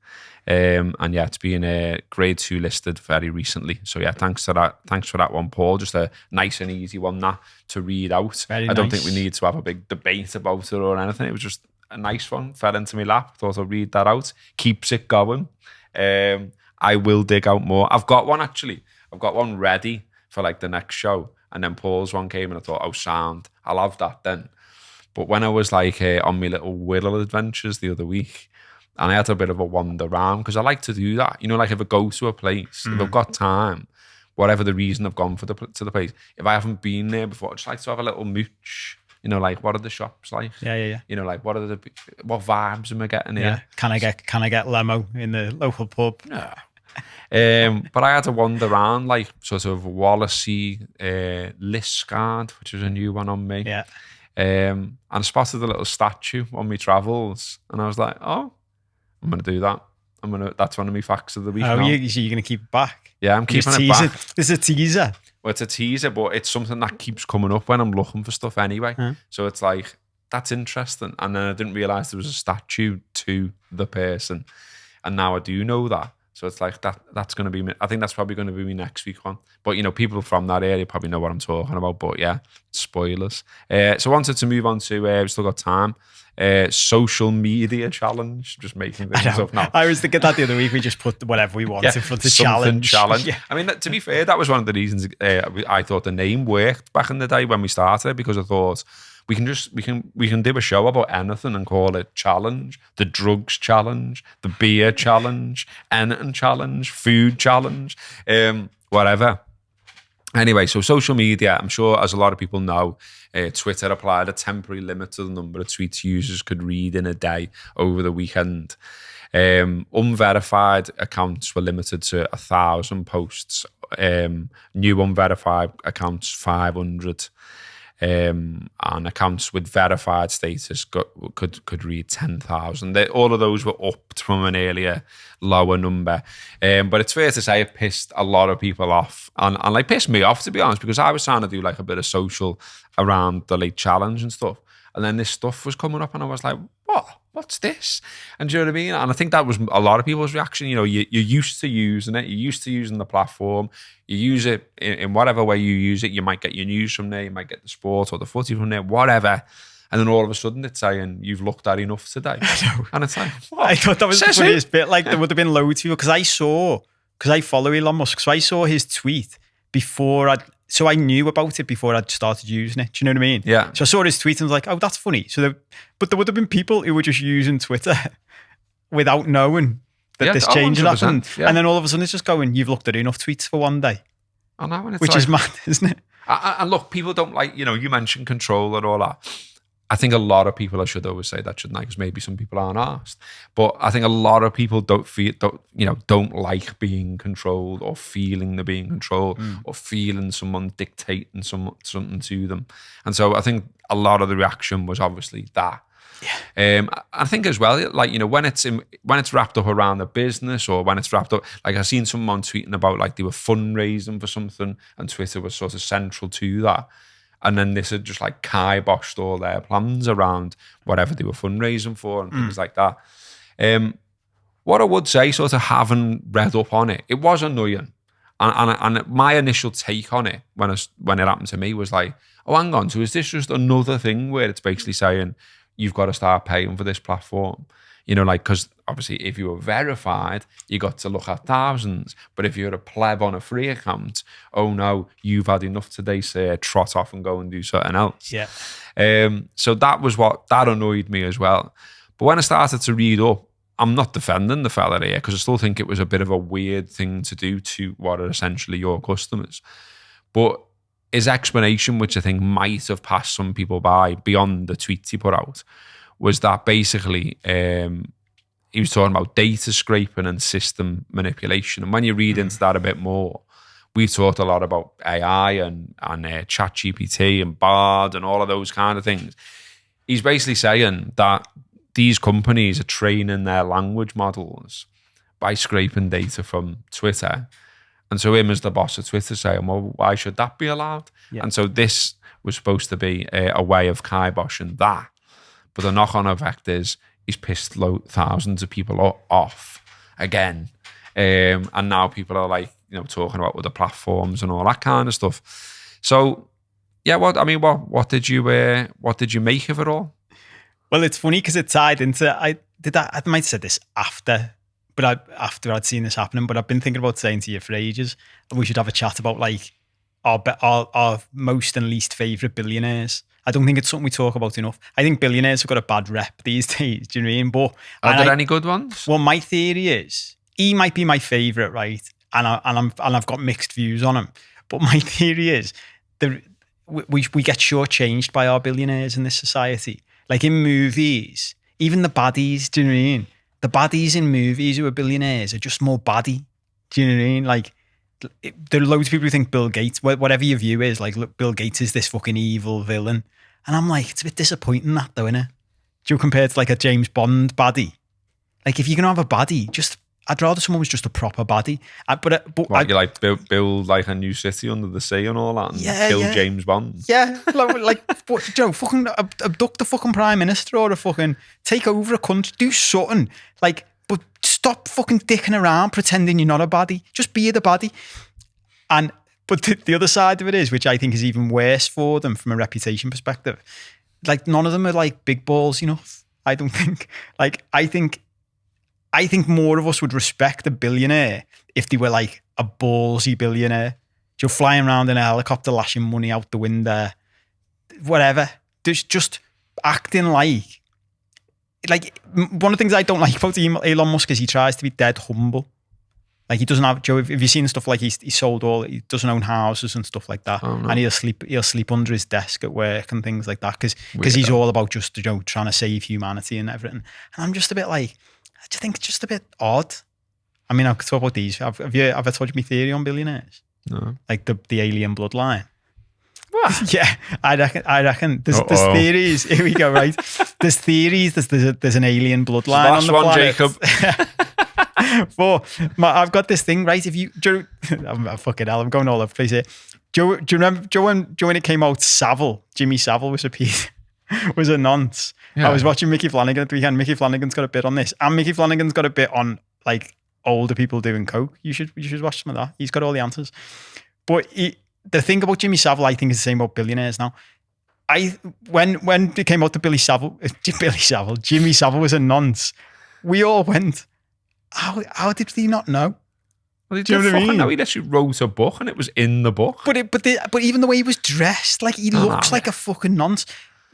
And yeah, it's been grade 2 listed very recently. So yeah, thanks for that one, Paul. Just a nice and easy one that to read out. I don't think we need to have a big debate about it or anything. It was just a nice one, fell into my lap. Thought I'd read that out. Keeps it going. I will dig out more. I've got one actually. I've got one ready for like the next show. And then Paul's one came and I thought, oh, sound, I'll have that then. But when I was like on my little Whittle adventures the other week, and I had a bit of a wander around, because I like to do that. You know, like if I go to a place, if I've got time, whatever the reason I've gone to the place, if I haven't been there before, I just like to have a little mooch. You know, like what are the shops like? Yeah. You know, like what vibes am I getting here? Yeah. Can I get lemo in the local pub? No. But I had to wander around like sort of Wallasey, Liscard, which is a new one on me. Yeah. And I spotted a little statue on my travels, and I was like, oh, I'm gonna do that. That's one of my facts of the week. Oh, now. you're gonna keep it back? Yeah, I'm keeping it back. This is a teaser. Well, it's a teaser, but it's something that keeps coming up when I'm looking for stuff anyway. So it's like, that's interesting. And then I didn't realise there was a statue to the person, and now I do know that. So it's like that's going to be, I think that's probably going to be my next week one. But, you know, people from that area probably know what I'm talking about. But yeah, spoilers. So I wanted to move on to, we've still got time, social media challenge. Just making things up now. I was thinking that the other week, we just put whatever we wanted for the challenge. Yeah. I mean, to be fair, that was one of the reasons I thought the name worked back in the day when we started, because I thought, we can do a show about anything and call it challenge, the drugs challenge, the beer challenge, anything challenge, food challenge, whatever. Anyway, so social media, I'm sure as a lot of people know, Twitter applied a temporary limit to the number of tweets users could read in a day over the weekend. Unverified accounts were limited to 1,000 posts. New unverified accounts 500. And accounts with verified status could read 10,000. All of those were upped from an earlier lower number. But it's fair to say it pissed a lot of people off, and like pissed me off, to be honest, because I was trying to do like a bit of social around the late challenge and stuff. And then this stuff was coming up and I was like, what's this? And do you know what I mean? And I think that was a lot of people's reaction. You know, you're used to using it. You're used to using the platform. You use it in whatever way you use it. You might get your news from there. You might get the sport or the footy from there, whatever. And then all of a sudden it's saying, you've looked at enough today. I know. And it's like, what? I thought that was the funniest bit. Like, there would have been loads of people, because I follow Elon Musk, so I saw his tweet so I knew about it before I'd started using it. Do you know what I mean? Yeah. So I saw his tweet and was like, oh, that's funny. But there would have been people who were just using Twitter without knowing that this change had happened. Yeah. And then all of a sudden it's just going, you've looked at enough tweets for one day. I know. And it's which is mad, isn't it? And look, people don't like, you know, you mentioned control and all that. I think a lot of people, I should always say that, shouldn't I? Because maybe some people aren't asked. But I think a lot of people don't like being controlled, or feeling they're being controlled, or feeling someone dictating something to them. And so I think a lot of the reaction was obviously that. Yeah. I think as well, like, you know, when it's wrapped up around the business, or when it's wrapped up, like I seen someone tweeting about like they were fundraising for something and Twitter was sort of central to that. And then this had just like kiboshed all their plans around whatever they were fundraising for and things like that. What I would say, sort of having read up on it, it was annoying. And my initial take on it when it happened to me was like, oh, hang on, so is this just another thing where it's basically saying you've got to start paying for this platform? You know, like, because obviously if you were verified, you got to look at thousands. But if you're a pleb on a free account, oh no, you've had enough today, sir, trot off and go and do something else. Yeah. So that annoyed me as well. But when I started to read up, I'm not defending the fella here because I still think it was a bit of a weird thing to do to what are essentially your customers. But his explanation, which I think might have passed some people by beyond the tweets he put out, was that basically he was talking about data scraping and system manipulation. And when you read into that a bit more, we've talked a lot about AI and ChatGPT and Bard and all of those kind of things. He's basically saying that these companies are training their language models by scraping data from Twitter. And so him as the boss of Twitter saying, well, why should that be allowed? Yeah. And so this was supposed to be a way of kiboshing that. But the knock-on effect is he's pissed thousands of people off again. And now people are like, you know, talking about other platforms and all that kind of stuff. So, yeah, what did you make of it all? Well, it's funny because it tied into, I might have said this after I'd seen this happening, but I've been thinking about saying to you for ages, and we should have a chat about like our most and least favourite billionaires. I don't think it's something we talk about enough. I think billionaires have got a bad rep these days. Do you know what I mean? But are there any good ones? Well, my theory is he might be my favourite, right? And I've got mixed views on him. But my theory is we get shortchanged by our billionaires in this society. Like in movies, even the baddies, do you know what I mean? The baddies in movies who are billionaires are just more baddie. Do you know what I mean? Like, there are loads of people who think Bill Gates, whatever your view is, like, look, Bill Gates is this fucking evil villain. And I'm like, it's a bit disappointing that though, innit? Do you compare it to like a James Bond baddie? Like, if you're going to have a baddie, I'd rather someone was just a proper baddie. You like build like a new city under the sea and all that, and kill James Bond. Yeah, fucking abduct the fucking prime minister or fucking take over a country, do something. Like, but stop fucking dicking around pretending you're not a baddie. Just be the baddie. But the other side of it is, which I think is even worse for them from a reputation perspective. Like, none of them are like big balls enough. I don't think. Like, I think more of us would respect a billionaire if they were like a ballsy billionaire. You're flying around in a helicopter, lashing money out the window, whatever. Just acting like one of the things I don't like about Elon Musk is he tries to be dead humble. Like, he doesn't have, Joe, have you seen stuff like he sold he doesn't own houses and stuff like that. Oh, no. And he'll sleep under his desk at work and things like that because he's all about just, you know, trying to save humanity and everything. And I'm just a bit like, I just think it's just a bit odd. I mean, I could talk about these. Have you ever told you my theory on billionaires? No. Like the alien bloodline. What? Yeah, I reckon. There's theories. Here we go. Right. There's theories. There's an alien bloodline on the planet. Jacob. I've got this thing, right? If you, I'm fucking hell, I'm going all over the place here. Do you remember when it came out? Jimmy Savile was a nonce. Yeah. I was watching Mickey Flanagan at the weekend. Mickey Flanagan's got a bit on this, and Mickey Flanagan's got a bit on like older people doing coke. You should watch some of that. He's got all the answers. But the thing about Jimmy Savile, I think, is the same about billionaires now. When it came out to Jimmy Savile was a nonce. We all went, how did he not know? Well, do you know what I mean? He actually wrote a book, and it was in the book. But even the way he was dressed, like, he looks like a fucking nonce.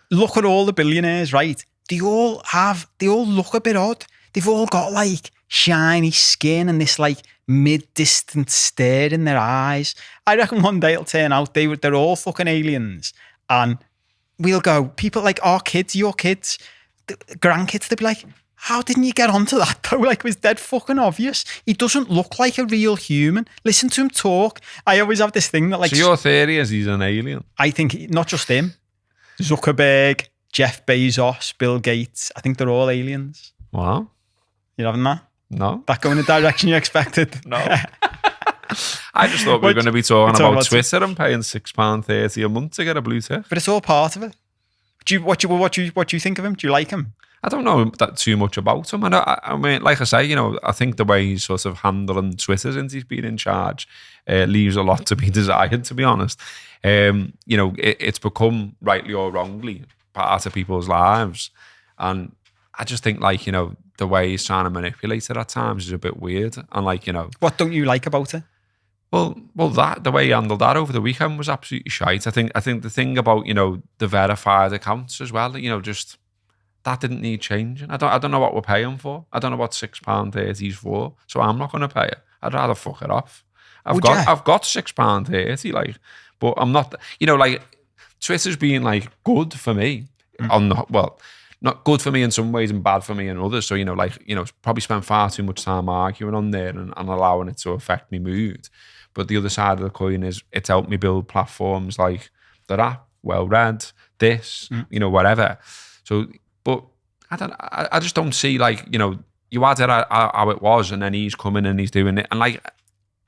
Look at all the billionaires, right? They all look a bit odd. They've all got like shiny skin and this like mid-distant stare in their eyes. I reckon one day it'll turn out they're all fucking aliens, and we'll go, people like our kids, your kids, grandkids, they'll be like, how didn't you get onto that though? Like, it was dead fucking obvious. He doesn't look like a real human. Listen to him talk. I always have this thing that like... So your theory is he's an alien? I think not just him. Zuckerberg, Jeff Bezos, Bill Gates. I think they're all aliens. Wow. You having that? No. That going in the direction you expected? No. I just thought we were going to be talking about Twitter and paying £6.30 a month to get a blue tick. But it's all part of it. What do you think of him? Do you like him? I don't know that too much about him. And I mean, like I say, you know, I think the way he's sort of handling Twitter since he's been in charge leaves a lot to be desired, to be honest. You know, it's become, rightly or wrongly, part of people's lives. And I just think, like, you know, the way he's trying to manipulate it at times is a bit weird. And, like, you know... What don't you like about it? Well, the way he handled that over the weekend was absolutely shite. I think the thing about, you know, the verified accounts as well, you know, just... That didn't need changing. I don't know what we're paying for. I don't know what £6.30 is for. So I'm not going to pay it. I'd rather fuck it off. I've got £6.30, like, but I'm not. You know, like, Twitter's being, like, good for me. Not good for me in some ways and bad for me in others. So, you know, like, you know, probably spend far too much time arguing on there and allowing it to affect me mood. But the other side of the coin is it's helped me build platforms like the app, Well Read, this, you know, whatever. So. But I just don't see, like, you know, you had it how it was, and then he's coming and he's doing it, and, like,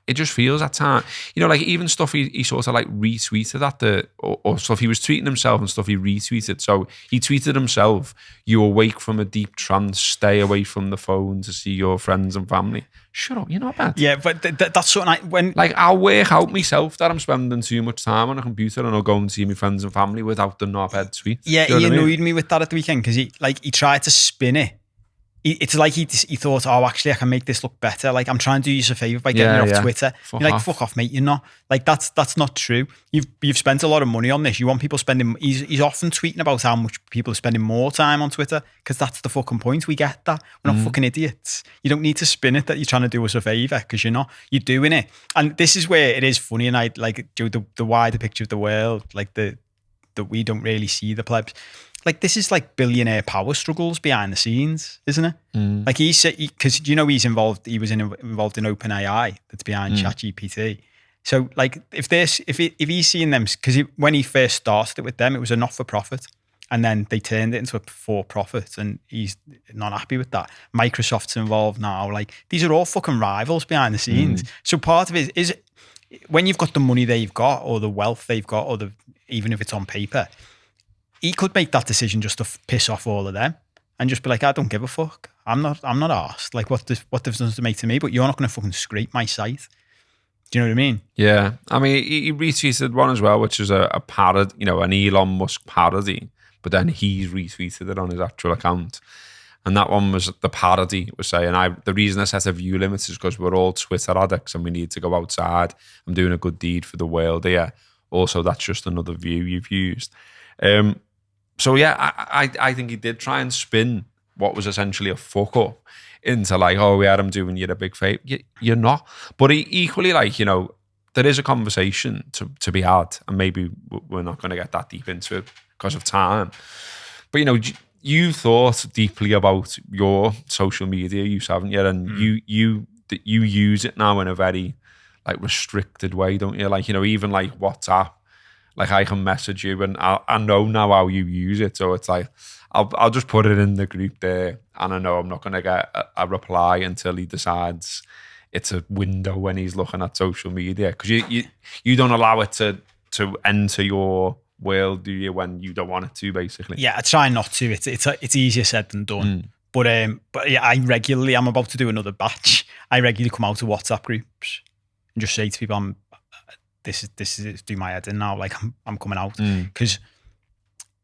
it just feels at time, you know, like, even stuff he sort of, like, retweeted at or stuff he was tweeting himself and stuff he retweeted. So he tweeted himself, "You awake from a deep trance, stay away from the phone to see your friends and family." Shut up, you're not bad. Yeah, but that's something I'll work out myself that I'm spending too much time on a computer and I'll go and see my friends and family without the knobhead tweet. Yeah, he annoyed me with that at the weekend because he tried to spin it. It's like he thought, oh, actually, I can make this look better. Like, I'm trying to do you a favour by getting you off Twitter. You're like, fuck off, mate. You're not. Like, that's not true. You've spent a lot of money on this. You want people spending. He's often tweeting about how much people are spending more time on Twitter because that's the fucking point. We get that. We're not fucking idiots. You don't need to spin it that you're trying to do us a favour because you're not. You're doing it. And this is where it is funny. And I like the wider picture of the world, like that we don't really see the plebs. Like, this is like billionaire power struggles behind the scenes, isn't it? Like, he said, because you know he was involved in OpenAI that's behind ChatGPT. So, like, if he's seeing them, because when he first started it with them, it was a not for profit, and then they turned it into a for profit, and he's not happy with that. Microsoft's involved now. Like, these are all fucking rivals behind the scenes. So part of it is when you've got the money they've got, or the wealth they've got, or even if it's on paper. He could make that decision just to piss off all of them and just be like, I don't give a fuck. I'm not arsed. Like, what difference does it make to me? But you're not going to fucking scrape my site. Do you know what I mean? Yeah. I mean, he retweeted one as well, which is a parody, you know, an Elon Musk parody, but then he's retweeted it on his actual account. And that one was the parody was saying, the reason I set a view limit is because we're all Twitter addicts and we need to go outside. I'm doing a good deed for the world here. Also, that's just another view you've used. So yeah, I think he did try and spin what was essentially a fuck up into like, oh yeah, I'm doing you a big favour. You're not. But equally, like, you know, there is a conversation to be had, and maybe we're not going to get that deep into it because of time. But, you know, you thought deeply about your social media use, haven't you? And you use it now in a very, like, restricted way, don't you? Like, you know, even like WhatsApp. Like, I can message you and I know now how you use it. So it's like, I'll just put it in the group there, and I know I'm not going to get a reply until he decides it's a window when he's looking at social media. Because you don't allow it to enter your world, do you, when you don't want it to, basically? Yeah, I try not to. It's easier said than done. But yeah, I'm about to do another batch. I regularly come out to WhatsApp groups and just say to people, this is do my head in now. Like, I'm coming out because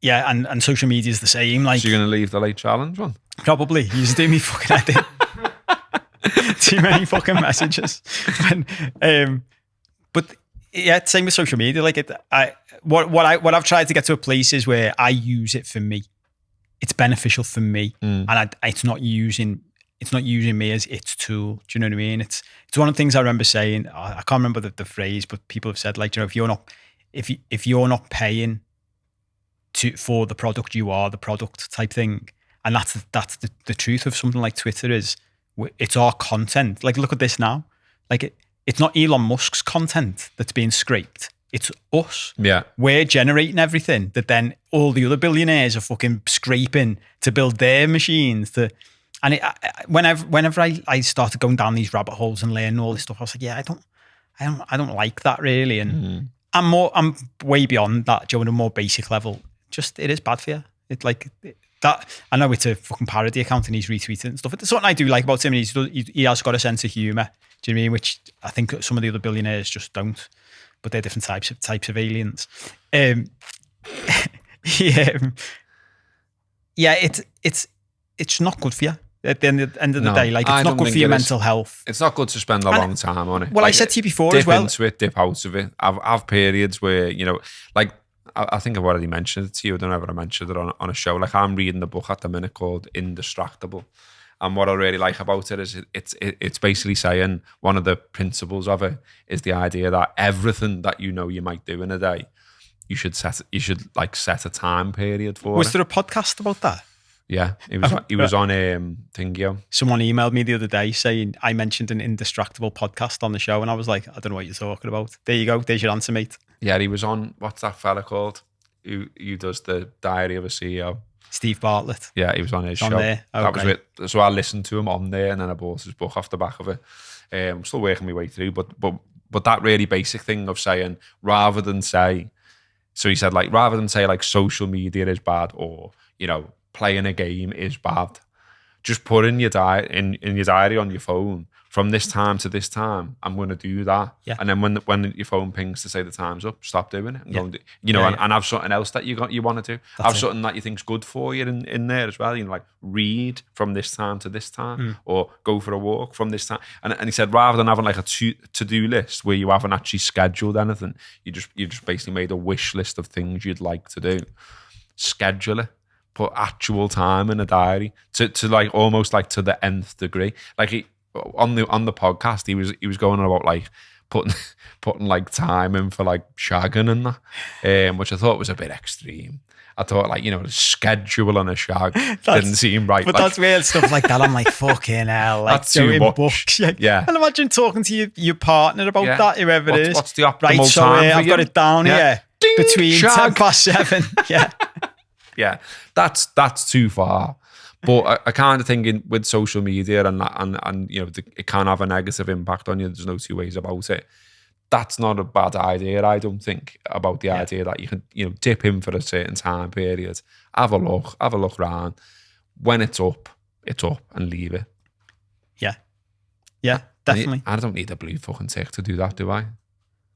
yeah, and social media is the same. Like, so you're gonna leave the late challenge one? Probably. You just do me fucking head in. Too many fucking messages. But yeah, same with social media. Like, what I've tried to get to a place is where I use it for me. It's beneficial for me, and it's not using me as its tool. Do you know what I mean? It's one of the things I remember saying. I can't remember the phrase, but people have said, like, you know, if you're not paying for the product, you are the product type thing. And that's the truth of something like Twitter is it's our content. Like, look at this now. Like, it's not Elon Musk's content that's being scraped. It's us. Yeah. We're generating everything that then all the other billionaires are fucking scraping to build their machines and whenever I started going down these rabbit holes and learning all this stuff, I was like, yeah, I don't like that really. And I'm way beyond that, Joe, on a more basic level. Just, it is bad for you. It's like, that I know it's a fucking parody account and he's retweeting and stuff. It's something I do like about him. He has got a sense of humour. Do you know what I mean? Which I think some of the other billionaires just don't. But they're different types of aliens. It's not good for you at the end of the day. Like, it's not good for your mental health. It's not good to spend a long time on it. Well, like, I said to you before as well. Dip into it, dip out of it. I've periods where, you know, like, I think I've already mentioned it to you. I don't know if I mentioned it on a show. Like, I'm reading a book at the minute called Indistractable. And what I really like about it is it's basically saying one of the principles of it is the idea that everything that you know you might do in a day, you should set a time period for. Was there a podcast about that? Yeah, he was on Thingio. Someone emailed me the other day saying I mentioned an Indistractable podcast on the show, and I was like, I don't know what you're talking about. There you go. There's your answer, mate. Yeah, he was on, what's that fella called? Who does the Diary of a CEO? Steve Bartlett. Yeah, he was on his show. There. That was it. So I listened to him on there, and then I bought his book off the back of it. I'm still working my way through, but that really basic thing of saying, rather than say like social media is bad, or, you know, playing a game is bad, just put in your diary on your phone, from this time to this time, I'm going to do that. Yeah. And then when your phone pings to say the time's up, stop doing it and go and do, you know, and have something else that you want to do. Have something that you think's good for you in there as well. You know, like read from this time to this time, or go for a walk from this time. And he said, rather than having like a to-do list where you haven't actually scheduled anything, you just basically made a wish list of things you'd like to do. Schedule it. Put actual time in a diary to like almost like to the nth degree. Like on the podcast, he was going on about like putting like time in for like shagging and that, which I thought was a bit extreme. I thought, like, you know, scheduling a shag didn't seem right. But like, that's weird stuff like that. I'm like, fucking hell, like that's too much. Books. Yeah. And imagine talking to your partner about that, whoever it is. What's the optimal time for I've got it down here. Ding, between shag. 7:10. Yeah. Yeah, that's too far. But I kind of think with social media and you know, it can have a negative impact on you. There's no two ways about it. That's not a bad idea, I don't think, about the idea that you can, you know, dip in for a certain time period, have a look around. When it's up, and leave it. Yeah, definitely. I don't need a blue fucking tick to do that, do I?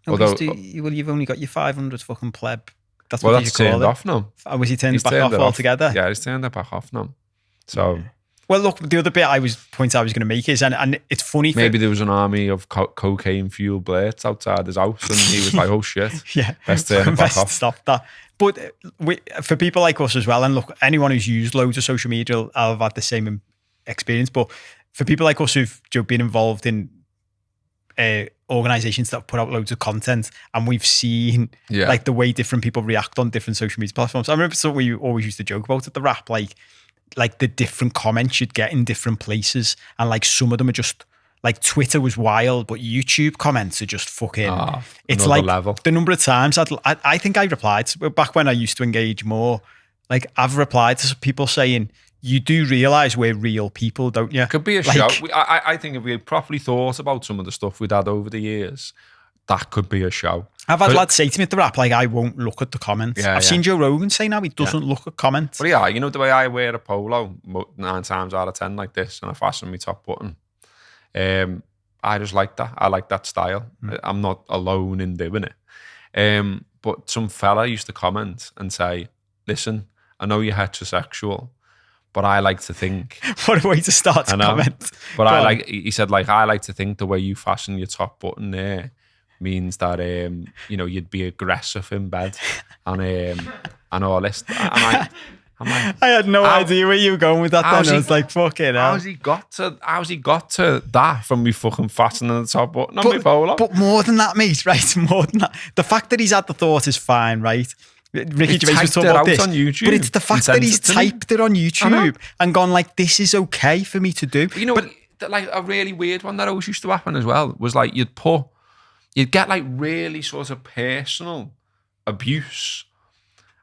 No, well, you've only got your 500 fucking pleb. That's well, what that's turned off now. Oh, was he turned back off altogether? Yeah, he's turned it back off now. So, well, look, the other point I was going to make is, and it's funny. Maybe there was an army of cocaine-fueled blades outside his house, and he was like, "Oh shit, yeah, let's turn it back off." Stop that. But for people like us as well, and look, anyone who's used loads of social media will have had the same experience. But for people like us who've been involved in organizations that have put out loads of content, and we've seen like the way different people react on different social media platforms. I remember something we always used to joke about at the Wrap, like the different comments you'd get in different places, and like some of them are just like, Twitter was wild, but YouTube comments are just fucking. It's like level. The number of times I think I replied back when I used to engage more. Like, I've replied to people saying, you do realise we're real people, don't you? Could be a show. I think if we had properly thought about some of the stuff we'd had over the years, that could be a show. I've had lads say to me at the Wrap, like, I won't look at the comments. I've seen Joe Rogan say now he doesn't look at comments. But yeah, you know the way I wear a polo 9 times out of 10 like this, and I fasten my top button. I just like that. I like that style. I'm not alone in doing it. But some fella used to comment and say, listen, I know you're heterosexual, but I like to think. What a way to start to comment. But he said, like, I like to think the way you fasten your top button there means that, you know, you'd be aggressive in bed and all this. I had no idea where you were going with that then. I was like, fucking hell. How's he got to that from me fucking fastening the top button on my polo? But more than that, mate, right? More than that. The fact that he's had the thought is fine, right? Ricky Gervais was talking about this, on YouTube, but it's the fact that he's typed it on YouTube and gone like, this is okay for me to do. But you know, like a really weird one that always used to happen as well was like you'd get like really sort of personal abuse,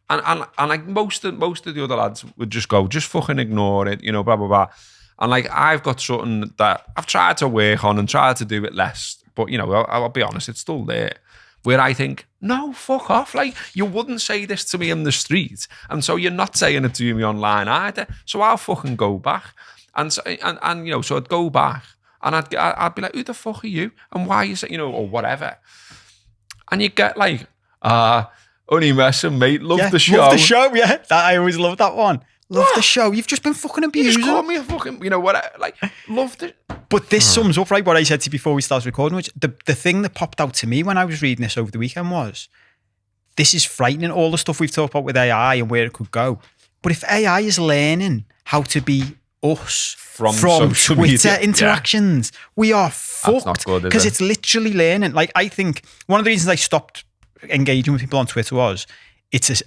and like most of the other lads would just go, just fucking ignore it, you know, blah blah blah. And like, I've got something that I've tried to work on and tried to do it less, but you know, I'll be honest, it's still there. where I think, no, fuck off. Like, you wouldn't say this to me in the street. And so you're not saying it to me online either. So I'll fucking go back. And so I'd go back and I'd be like, who the fuck are you? And why is it, or whatever. And you get like, only messing, mate. Love the show. Love the show, yeah. I always love that one. Love the show. You've just been fucking abusing. You just called me a fucking, love the... But this sums up, right, what I said to you before we started recording, which the thing that popped out to me when I was reading this over the weekend was, this is frightening, all the stuff we've talked about with AI and where it could go. But if AI is learning how to be us from Twitter interactions, we are fucked. Because it's literally learning. Like, I think one of the reasons I stopped engaging with people on Twitter was,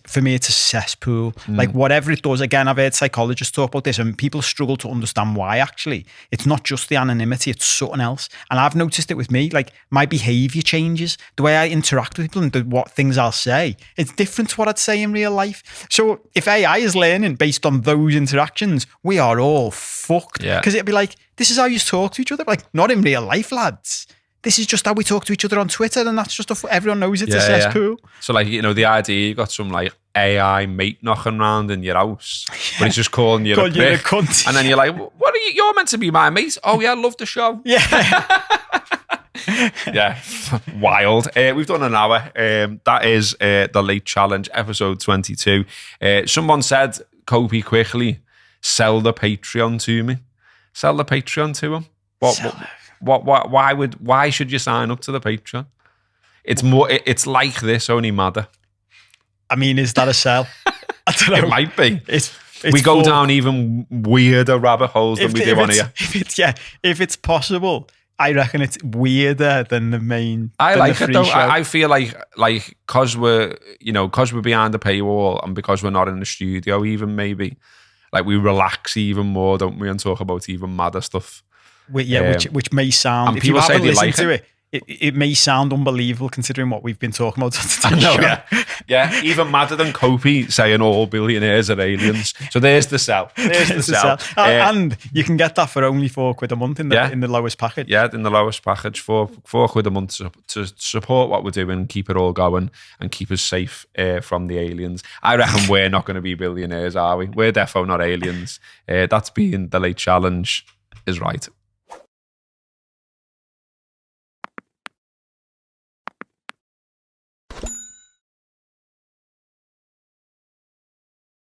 for me, it's a cesspool. Like, whatever it does, again, I've heard psychologists talk about this and people struggle to understand why, actually. It's not just the anonymity, it's something else. And I've noticed it with me, like, my behaviour changes. The way I interact with people and what things I'll say, it's different to what I'd say in real life. So if AI is learning based on those interactions, we are all fucked. Because it'd be like, this is how you talk to each other. Like, not in real life, lads. This is just how we talk to each other on Twitter, and that's just everyone knows it's a cesspool. So, like, the idea you got some like AI mate knocking around in your house, but he's just calling you a cunt, and then you're like, "What are you? You're meant to be my mate." Oh yeah, love the show. Yeah, wild. We've done an hour. That is the Late Challenge, episode 22. Someone said, "Copy quickly, sell the Patreon to me. Sell the Patreon to him." Why should you sign up to the Patreon? It's more. It's like this, only madder. I mean, is that a sell? I don't know. It might be. We go down even weirder rabbit holes than we do on here. If it's possible, I reckon it's weirder than the main. I like it though. I feel like because we're behind the paywall and because we're not in the studio, even maybe like we relax even more, don't we, and talk about even madder stuff. Which may sound, if you haven't listened to it may sound unbelievable considering what we've been talking about. Yeah, even madder than Kopi saying all billionaires are aliens. So there's the sell. There's the sell. And you can get that for only £4 a month in the lowest package. Yeah, in the lowest package, £4 a month to support what we're doing, keep it all going, and keep us safe from the aliens. I reckon we're not going to be billionaires, are we? We're defo not aliens. That's being the Late Challenge is right.